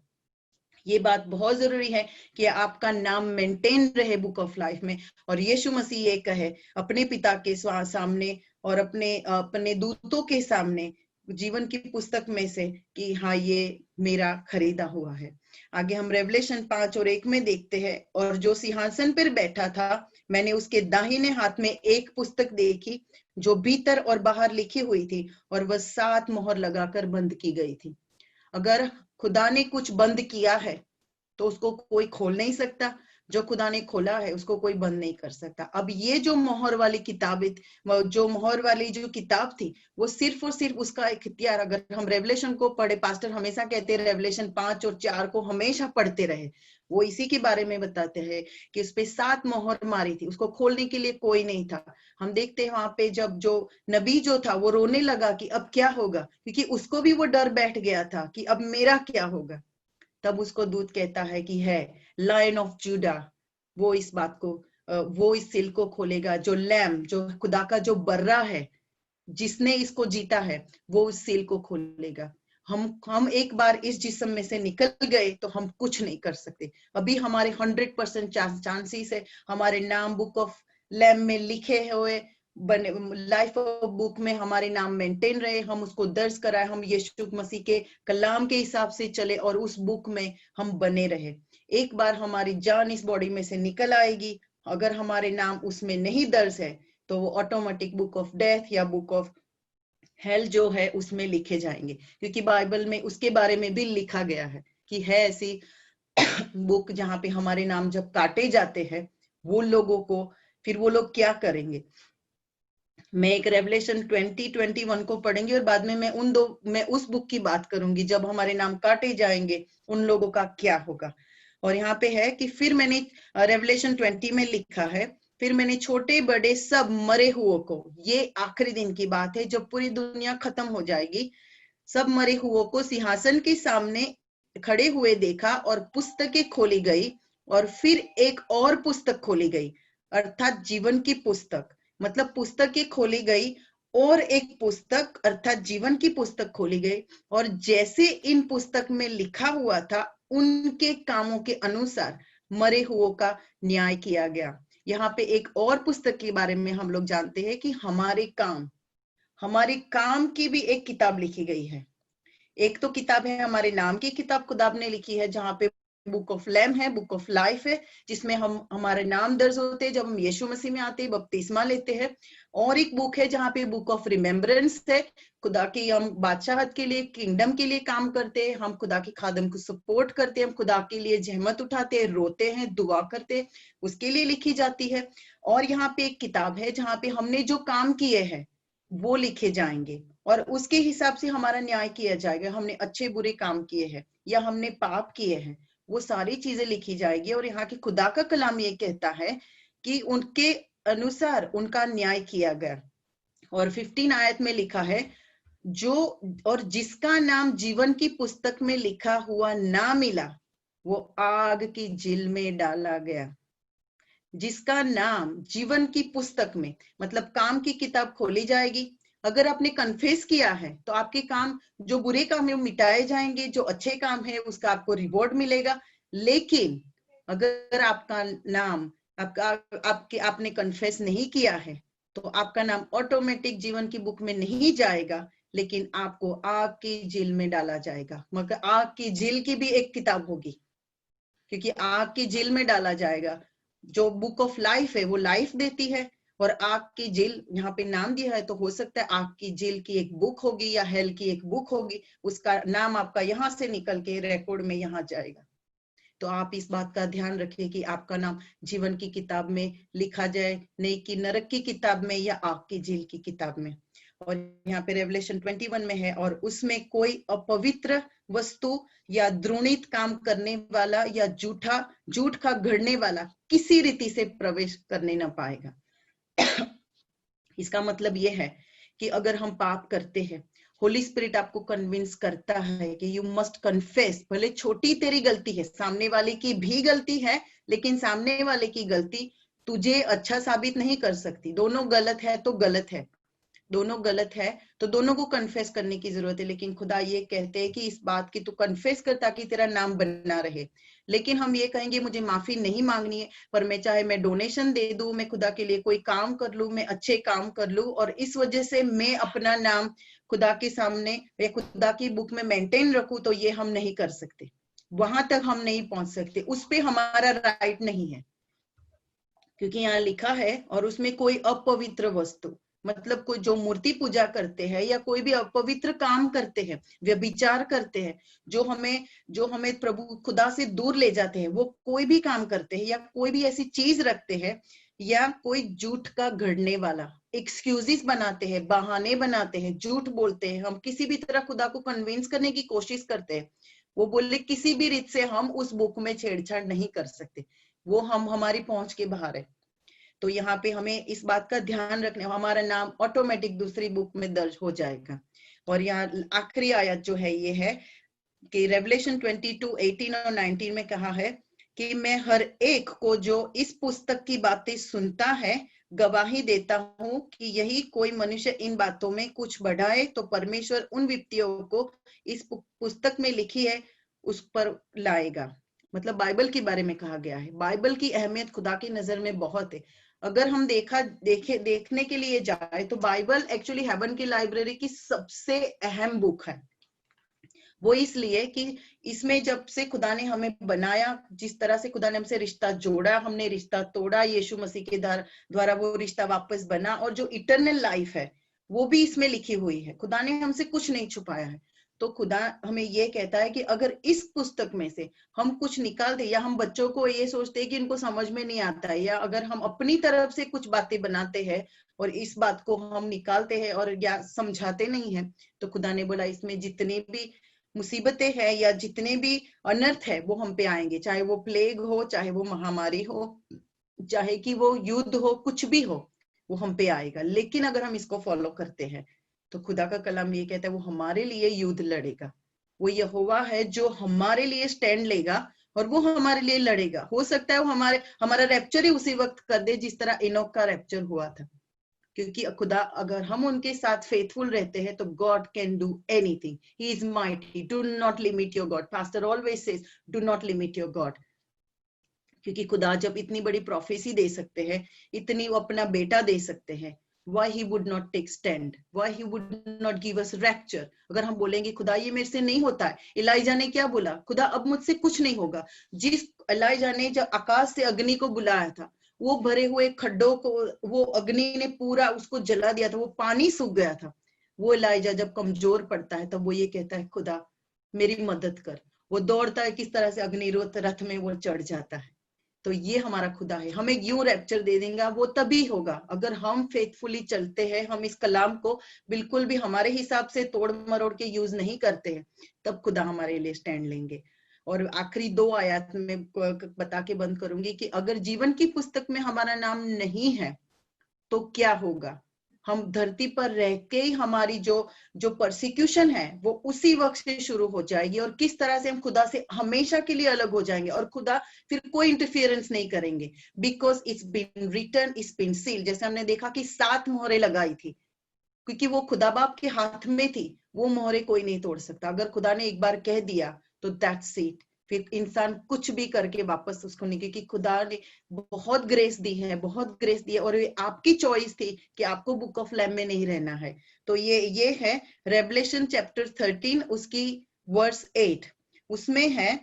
ये बात बहुत जरूरी है कि आपका नाम मेंटेन रहे बुक ऑफ लाइफ में। और यीशु मसीह ये कहे अपने पिता के सामने और अपने दूतों के सामने जीवन की पुस्तक में से कि हाँ ये मेरा खरीदा हुआ है। आगे हम रेवलेशन 5 और 1 में देखते हैं, और जो सिंहासन पर बैठा था मैंने उसके दाहिने हाथ में एक पुस्तक देखी जो भीतर और बाहर लिखी हुई थी, और वह 7 मोहर लगाकर बंद की गई थी। अगर खुदा ने कुछ बंद किया है तो उसको कोई खोल नहीं सकता, जो खुदा ने खोला है उसको कोई बंद नहीं कर सकता। अब ये जो मोहर वाली जो मोहर वाली जो किताब थी वो सिर्फ और सिर्फ उसका इख्तियार, अगर हम रेवलेशन को पढ़े, पास्टर हमेशा कहते हैं रेवलेशन 5 और 4 को हमेशा पढ़ते रहे, वो इसी के बारे में बताते हैं कि उस पे 7 मोहर मारी थी, उसको खोलने के लिए कोई नहीं था। हम देखते हैं वहां पे जब जो नबी जो था वो रोने लगा कि अब क्या होगा, क्योंकि उसको भी वो डर बैठ गया था कि अब मेरा क्या होगा। तब उसको दूत कहता है कि है लायन ऑफ जूडा, वो इस बात को वो इस सील को खोलेगा, जो लैम, जो खुदा का जो बर्रा है, जिसने इसको जीता है, वो उस सील को खोलेगा। हम एक बार इस जिस्म में से निकल गए तो हम कुछ नहीं कर सकते। अभी हमारे 100% चांसेस है हमारे नाम बुक ऑफ लैम में लिखे हुए बने, लाइफ ऑफ बुक में हमारे नाम मेंटेन रहे, हम उसको दर्ज कराए, हम यीशु मसीह के कलाम के हिसाब से चले और उस बुक में हम बने रहे। एक बार हमारी जान इस बॉडी में से निकल आएगी, अगर हमारे नाम उसमें नहीं दर्ज है तो वो ऑटोमेटिक बुक ऑफ डेथ या बुक ऑफ हेल जो है उसमें लिखे जाएंगे, क्योंकि बाइबल में उसके बारे में भी लिखा गया है कि है ऐसी बुक जहां पे हमारे नाम जब काटे जाते हैं वो लोगों को फिर वो लोग क्या करेंगे। मैं एक रेवलेशन 20:21 को पढ़ेंगी और बाद में मैं उस बुक की बात करूंगी जब हमारे नाम काटे जाएंगे उन लोगों का क्या होगा। और यहाँ पे है कि फिर मैंने रेवलेशन 20 में लिखा है, फिर मैंने छोटे बड़े सब मरे हुओं को, ये आखिरी दिन की बात है जब पूरी दुनिया खत्म हो जाएगी, सब मरे हुओं को सिंहासन के सामने खड़े हुए देखा और पुस्तकें खोली गई, और फिर एक और पुस्तक खोली गई, अर्थात जीवन की पुस्तक। मतलब पुस्तकें खोली गई और एक पुस्तक अर्थात जीवन की पुस्तक खोली गई, और जैसे इन पुस्तक में लिखा हुआ था उनके कामों के अनुसार मरे हुओं का न्याय किया गया। यहाँ पे एक और पुस्तक के बारे में हम लोग जानते हैं कि हमारे काम की भी एक किताब लिखी गई है। एक तो किताब है हमारे नाम की किताब खुदा ने लिखी है, जहाँ पे बुक ऑफ लैम है, बुक ऑफ लाइफ है, जिसमें हम हमारे नाम दर्ज होते हैं जब हम यीशु मसीह में आते हैं, बपतिस्मा लेते हैं। और एक बुक है जहाँ पे बुक ऑफ रिमेम्बरेंस है, खुदा की हम बादशाहत के लिए, किंगडम के लिए काम करते हैं, हम खुदा की खादम को सपोर्ट करते हैं, हम खुदा के लिए जहमत उठाते हैं, रोते हैं, दुआ करते हैं, उसके लिए लिखी जाती है। और यहाँ पे एक किताब है जहाँ पे हमने जो काम किए हैं वो लिखे जाएंगे और उसके हिसाब से हमारा न्याय किया जाएगा। हमने अच्छे बुरे काम किए हैं या हमने पाप किए हैं, वो सारी चीजें लिखी जाएगी। और यहाँ की खुदा का कलाम ये कहता है कि उनके अनुसार उनका न्याय किया गया। और 15 आयत में लिखा है, जो और जिसका नाम जीवन की पुस्तक में लिखा हुआ ना मिला वो आग की झील में डाला गया। जिसका नाम जीवन की पुस्तक में, मतलब काम की किताब खोली जाएगी। अगर आपने कन्फेस किया है तो आपके काम, जो बुरे काम है वो मिटाए जाएंगे, जो अच्छे काम है उसका आपको रिवॉर्ड मिलेगा। लेकिन अगर आपका नाम आपने कन्फेस नहीं किया है तो आपका नाम ऑटोमेटिक जीवन की बुक में नहीं जाएगा, लेकिन आपको आग की झील में डाला जाएगा। मगर आग की झील की भी एक किताब होगी, क्योंकि आग की झील में डाला जाएगा। जो बुक ऑफ लाइफ है वो लाइफ देती है, और आग की झील यहाँ पे नाम दिया है, तो हो सकता है आग की झील की एक बुक होगी या हेल की एक बुक होगी, उसका नाम आपका यहाँ से निकल के रिकॉर्ड में यहाँ जाएगा। तो आप इस बात का ध्यान रखिए कि आपका नाम जीवन की किताब में लिखा जाए, नहीं कि नरक की किताब में या आग की झील की किताब में। और यहाँ पे रेवलेशन 21 में है, और उसमें कोई अपवित्र वस्तु या द्रोणित काम करने वाला या झूठ का गढ़ने वाला किसी रीति से प्रवेश करने ना पाएगा। इसका मतलब यह है कि अगर हम पाप करते हैं, होली स्पिरिट आपको कन्विंस करता है कि यू मस्ट कन्फेस। भले छोटी तेरी गलती है, सामने वाले की भी गलती है, लेकिन सामने वाले की गलती तुझे अच्छा साबित नहीं कर सकती। दोनों गलत है तो गलत है, दोनों गलत है तो दोनों को कन्फेस करने की जरूरत है। लेकिन खुदा ये कहते हैं कि इस बात की तू कन्फेस कर ताकि तेरा नाम बना रहे। लेकिन हम ये कहेंगे मुझे माफी नहीं मांगनी है, पर मैं चाहे मैं डोनेशन दे दूं, मैं खुदा के लिए कोई काम कर लूं, मैं अच्छे काम कर लूं, और इस वजह से मैं अपना नाम खुदा के सामने या खुदा की बुक में मेंटेन रखूं, तो ये हम नहीं कर सकते। वहां तक हम नहीं पहुंच सकते, उस पे हमारा राइट नहीं है, क्योंकि यहाँ लिखा है और उसमें कोई अपवित्र वस्तु, मतलब कोई जो मूर्ति पूजा करते हैं या कोई भी अपवित्र काम करते हैं, व्यभिचार करते हैं, जो हमें प्रभु खुदा से दूर ले जाते हैं, वो कोई भी काम करते हैं या कोई भी ऐसी चीज रखते हैं, या कोई झूठ का गढ़ने वाला, एक्सक्यूजेस बनाते हैं, बहाने बनाते हैं, झूठ बोलते हैं, हम किसी भी तरह खुदा को कन्विंस करने की कोशिश करते हैं, वो बोले किसी भी रीत से हम उस बुक में छेड़छाड़ नहीं कर सकते, वो हमारी पहुंच के बाहर है। तो यहाँ पे हमें इस बात का ध्यान रखने, हमारा नाम ऑटोमेटिक दूसरी बुक में दर्ज हो जाएगा। और यहाँ आखिरी आयत जो है ये है कि रेवलेशन 22, 18 और 19 में कहा है कि मैं हर एक को जो इस पुस्तक की बातें सुनता है गवाही देता हूं कि यही कोई मनुष्य इन बातों में कुछ बढ़ाए तो परमेश्वर उन विपत्तियों को इस पुस्तक में लिखी है उस पर लाएगा। मतलब बाइबल के बारे में कहा गया है। बाइबल की अहमियत खुदा की नजर में बहुत है। अगर हम देखने के लिए जाए तो बाइबल एक्चुअली हेवन की लाइब्रेरी की सबसे अहम बुक है। वो इसलिए कि इसमें जब से खुदा ने हमें बनाया, जिस तरह से खुदा ने हमसे रिश्ता जोड़ा, हमने रिश्ता तोड़ा, यीशु मसीह के द्वारा वो रिश्ता वापस बना, और जो इटर्नल लाइफ है वो भी इसमें लिखी हुई है। खुदा ने हमसे कुछ नहीं छुपाया है। तो खुदा हमें ये कहता है कि अगर इस पुस्तक में से हम कुछ निकाल दे, या हम बच्चों को ये सोचते हैं कि इनको समझ में नहीं आता है, या अगर हम अपनी तरफ से कुछ बातें बनाते हैं और इस बात को हम निकालते हैं और या समझाते नहीं है, तो खुदा ने बोला इसमें जितनी भी मुसीबतें हैं या जितने भी अनर्थ है वो हम पे आएंगे, चाहे वो प्लेग हो, चाहे वो महामारी हो, चाहे कि वो युद्ध हो, कुछ भी हो, वो हम पे आएगा। लेकिन अगर हम इसको फॉलो करते हैं तो खुदा का कलाम ये कहता है वो हमारे लिए युद्ध लड़ेगा। वो यहोवा है जो हमारे लिए स्टैंड लेगा और वो हमारे लिए लड़ेगा। हो सकता है वो हमारा रैप्चर ही उसी वक्त कर दे जिस तरह इनोक का रैप्चर हुआ था, क्योंकि खुदा अगर हम उनके साथ फेथफुल रहते हैं तो God can do anything. He is mighty. Do not limit your God. Pastor always says do not limit your God, क्योंकि खुदा जब इतनी बड़ी प्रोफेसी दे सकते हैं, इतनी वो अपना बेटा दे सकते हैं, why he would not take stand, why he would not give us rapture। अगर हम बोलेंगे खुदा ये मेरे से नहीं होता है, इलाइजा ने क्या बोला, खुदा अब मुझसे कुछ नहीं होगा। जिस इलाइजा ने जब आकाश से अग्नि को बुलाया था, वो भरे हुए खड्डों को वो अग्नि ने पूरा उसको जला दिया था, वो पानी सूख गया था। वो इलाइजा जब कमजोर पड़ता है तब वो ये कहता है खुदा मेरी मदद कर। वो दौड़ता है, किस तरह से अग्नि रथ में वो चढ़ जाता है। तो ये हमारा खुदा है, हमें यूं रैप्चर दे देगा। वो तभी होगा अगर हम फेथफुली चलते हैं, हम इस कलाम को बिल्कुल भी हमारे हिसाब से तोड़ मरोड़ के यूज नहीं करते हैं, तब खुदा हमारे लिए स्टैंड लेंगे। और आखिरी 2 आयत में बता के बंद करूंगी कि अगर जीवन की पुस्तक में हमारा नाम नहीं है तो क्या होगा। हम धरती पर रह के ही हमारी जो परसिक्यूशन है वो उसी वक्त से शुरू हो जाएगी, और किस तरह से हम खुदा से हमेशा के लिए अलग हो जाएंगे और खुदा फिर कोई इंटरफियरेंस नहीं करेंगे, because it's been written, it's been seal. जैसे हमने देखा कि 7 मोहरें लगाई थी, क्योंकि वो खुदा बाप के हाथ में थी, वो मोहरे कोई नहीं तोड़ सकता। अगर खुदा ने एक बार कह दिया तो दैट्स इट, फिर इंसान कुछ भी करके वापस उसको नहीं, क्योंकि खुदा ने बहुत ग्रेस दी है, बहुत ग्रेस दी है, और ये आपकी चॉइस थी कि आपको बुक ऑफ लैम्ब में नहीं रहना है। तो ये है रेवलेशन चैप्टर 13 उसकी वर्स 8, उसमें है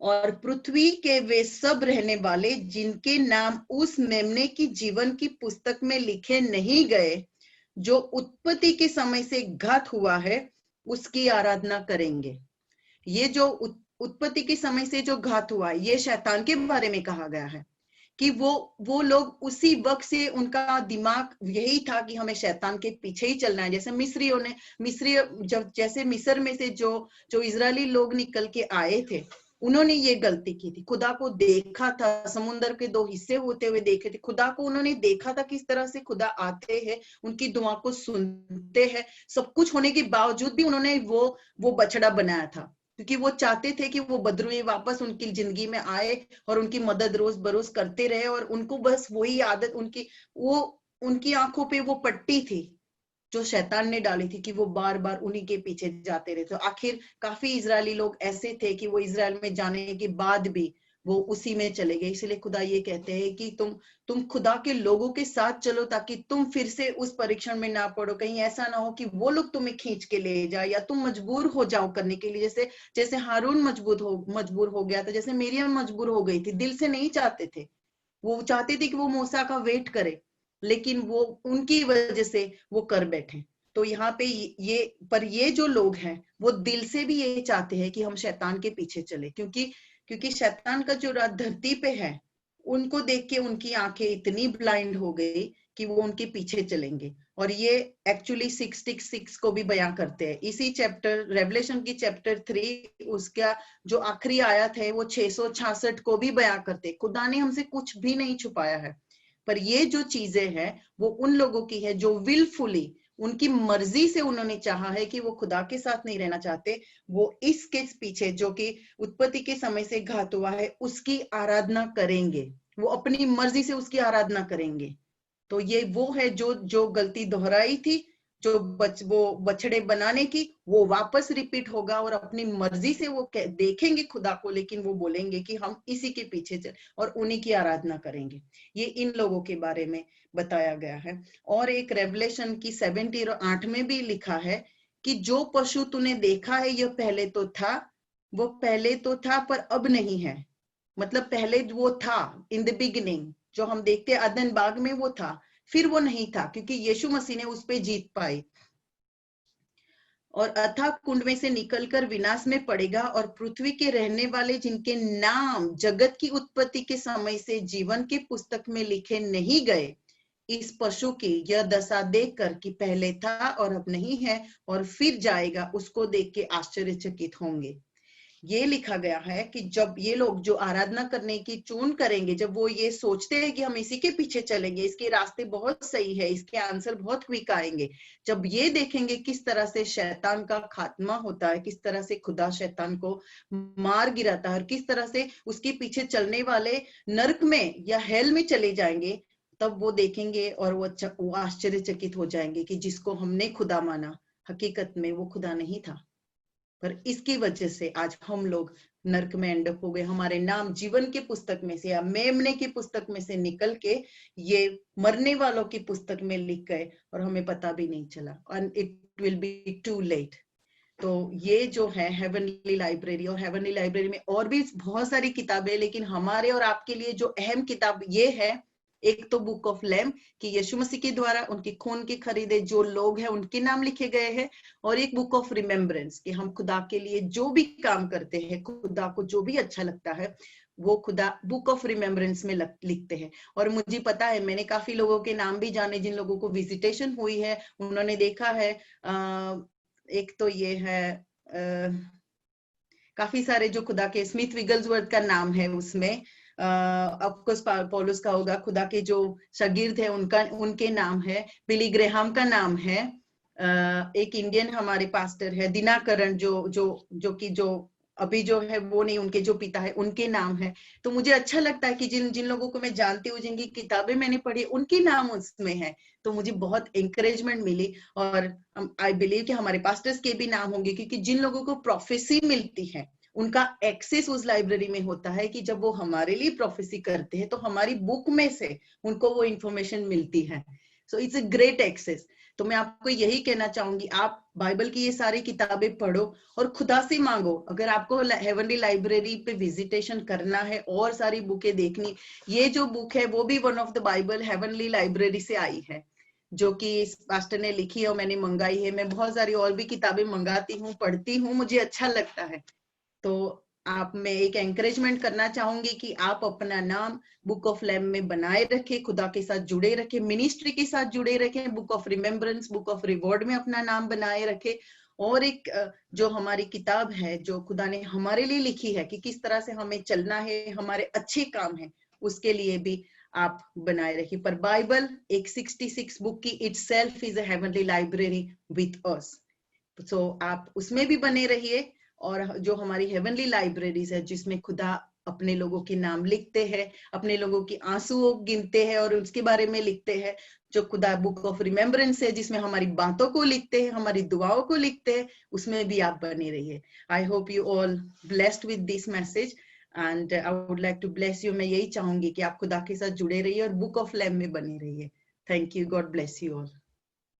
और पृथ्वी के वे सब रहने वाले जिनके नाम उस मेमने की जीवन की पुस्तक में लिखे नहीं गए, जो उत्पत्ति के समय से घात हुआ है, उसकी आराधना करेंगे। ये जो उत्पत्ति के समय से जो घात हुआ है, ये शैतान के बारे में कहा गया है कि वो लोग उसी वक्त से उनका दिमाग यही था कि हमें शैतान के पीछे ही चलना है। जैसे मिस्री जब जैसे मिस्र में से जो इजरायली लोग निकल के आए थे, उन्होंने ये गलती की थी। खुदा को देखा था, समुद्र के 2 हिस्से होते हुए देखे थे, खुदा को उन्होंने देखा था किस तरह से खुदा आते हैं, उनकी दुआ को सुनते हैं। सब कुछ होने के बावजूद भी उन्होंने वो बछड़ा बनाया था, क्योंकि वो चाहते थे कि वो बदरुए वापस उनकी जिंदगी में आए और उनकी मदद रोज बरोज करते रहे, और उनको बस वही आदत उनकी आंखों पे वो पट्टी थी जो शैतान ने डाली थी कि वो बार बार उन्हीं के पीछे जाते रहे। तो आखिर काफी इजरायली लोग ऐसे थे कि वो इजराइल में जाने के बाद भी वो उसी में चले गए। इसलिए खुदा ये कहते हैं कि तुम खुदा के लोगों के साथ चलो, ताकि तुम फिर से उस परीक्षण में ना पड़ो। कहीं ऐसा ना हो कि वो लोग तुम्हें खींच के ले जाए या तुम मजबूर हो जाओ करने के लिए, जैसे हारून मजबूर हो गया था, जैसे मरियम मजबूर हो गई थी। दिल से नहीं चाहते थे, वो चाहते थे कि वो मूसा का वेट करे, लेकिन वो उनकी वजह से वो कर बैठे। तो यहाँ पे ये जो लोग हैं वो दिल से भी ये चाहते हैं कि हम शैतान के पीछे चले, क्योंकि शैतान का जो राज धरती पे है, उनको देख के उनकी आंखें इतनी ब्लाइंड हो गई कि वो उनके पीछे चलेंगे। और ये एक्चुअली 66 को भी बयां करते हैं इसी चैप्टर रेवलेशन की चैप्टर 3, उसका जो आखिरी आयत है वो 666 को भी बयां करते हैं। खुदा ने हमसे कुछ भी नहीं छुपाया है, पर ये जो चीजें हैं वो उन लोगों की है जो विलफुली उनकी मर्जी से उन्होंने चाहा है कि वो खुदा के साथ नहीं रहना चाहते। वो इसके पीछे जो कि उत्पत्ति के समय से घात हुआ है उसकी आराधना करेंगे, वो अपनी मर्जी से उसकी आराधना करेंगे। तो ये वो है जो गलती दोहराई थी, वो बछड़े बनाने की, वो वापस रिपीट होगा और अपनी मर्जी से वो देखेंगे खुदा को, लेकिन वो बोलेंगे कि हम इसी के पीछे चल और उन्हीं की आराधना करेंगे। ये इन लोगों के बारे में बताया गया है। और एक रेवलेशन की 7:8 में भी लिखा है कि जो पशु तूने देखा है यह पहले तो था, वो पहले तो था पर अब नहीं है। मतलब पहले वो था, इन द बिगिनिंग, जो हम देखते हैं अदन बाग में वो था, फिर वो नहीं था, क्योंकि यीशु मसीह ने उस पे जीत पाई। और अथाह कुंड में से निकलकर विनाश में पड़ेगा, और पृथ्वी के रहने वाले जिनके नाम जगत की उत्पत्ति के समय से जीवन की पुस्तक में लिखे नहीं गए, इस पशु की यह दशा देखकर कि पहले था और अब नहीं है और फिर जाएगा, उसको देख के आश्चर्यचकित होंगे। ये लिखा गया है कि जब ये लोग जो आराधना करने की चून करेंगे, जब वो ये सोचते हैं कि हम इसी के पीछे चलेंगे, इसके रास्ते बहुत सही है, इसके आंसर बहुत क्विक आएंगे, जब ये देखेंगे किस तरह से शैतान का खात्मा होता है, किस तरह से खुदा शैतान को मार गिराता है और किस तरह से उसके पीछे चलने वाले नर्क में या हेल में चले जाएंगे, तब वो देखेंगे और वो आश्चर्यचकित हो जाएंगे कि जिसको हमने खुदा माना, हकीकत में वो खुदा नहीं था। पर इसकी वजह से आज हम लोग नर्क में एंड अप हो गए। हमारे नाम जीवन की पुस्तक में से या मेमने की पुस्तक में से निकल के ये मरने वालों की पुस्तक में लिख गए और हमें पता भी नहीं चला, and it will be too late. तो ये जो है हेवनली लाइब्रेरी, और हेवनली लाइब्रेरी में और भी बहुत सारी किताबें, लेकिन हमारे और आपके लिए जो अहम किताब ये है, एक तो बुक ऑफ लैम कि यीशु मसीह के द्वारा उनके खून के खरीदे जो लोग हैं उनके नाम लिखे गए हैं, और एक बुक ऑफ रिमेम्बरेंस कि हम खुदा के लिए जो भी काम करते हैं, खुदा को जो भी अच्छा लगता है, वो खुदा बुक ऑफ रिमेम्बरेंस में लिखते हैं। और मुझे पता है, मैंने काफी लोगों के नाम भी जाने जिन लोगों को विजिटेशन हुई है, उन्होंने देखा है। एक तो ये है, काफी सारे जो खुदा के, स्मिथ विगल्सवर्थ का नाम है उसमें, ऑफकोर्स पौलुस का होगा, खुदा के जो शागिर्द है उनके नाम है, बिली ग्रेहाम का नाम है, एक इंडियन हमारे पास्टर है दिनाकरण जो अभी जो है वो नहीं, उनके जो पिता है उनके नाम है। तो मुझे अच्छा लगता है कि जिन जिन लोगों को मैं जानती हूँ, जिनकी किताबें मैंने पढ़ी, उनके नाम उसमें है, तो मुझे बहुत एंकरेजमेंट मिली। और आई बिलीव कि हमारे पास्टर्स के भी नाम होंगे, क्योंकि जिन लोगों को प्रोफेसी मिलती है उनका एक्सेस उस लाइब्रेरी में होता है कि जब वो हमारे लिए प्रोफेसी करते हैं तो हमारी बुक में से उनको वो इंफॉर्मेशन मिलती है। So it's a great access. तो मैं आपको यही कहना चाहूंगी, आप बाइबल की ये सारी किताबें पढ़ो और खुदा से मांगो। अगर आपको हेवनली लाइब्रेरी पे विजिटेशन करना है और सारी बुकें देखनी, ये जो बुक है वो भी one of the Bible heavenly library से आई है, जो कि इस पास्टर ने लिखी है और मैंने मंगाई है। मैं बहुत सारी और भी किताबें मंगाती हूँ, पढ़ती हूँ, मुझे अच्छा लगता है। तो आप, मैं एक एंकरेजमेंट करना चाहूंगी कि आप अपना नाम बुक ऑफ लैम में बनाए रखें, खुदा के साथ जुड़े रखें, मिनिस्ट्री के साथ जुड़े रखें, book of remembrance, book of reward में अपना नाम बनाए रखें। और एक जो हमारी किताब है जो खुदा ने हमारे लिए लिखी है कि किस तरह से हमें चलना है, हमारे अच्छे काम है, उसके लिए भी आप बनाए रखिए। पर बाइबल एक 66 बुक की itself is a heavenly library with us. So आप उसमें भी बने रहिए। और जो हमारी हेवनली लाइब्रेरीज है, जिसमें खुदा अपने लोगों के नाम लिखते हैं, अपने लोगों की आंसुओं गिनते हैं और उसके बारे में लिखते हैं, जो खुदा बुक ऑफ रिमेम्बरेंस है जिसमें हमारी बातों को लिखते हैं, हमारी दुआओं को लिखते हैं, उसमें भी आप बने रहिए। I hope you all blessed with this message and I would like to bless you. मैं यही चाहूंगी कि आप खुदा के साथ जुड़े रहिए और बुक ऑफ लैम में बने रहिए। Thank you. God bless you all.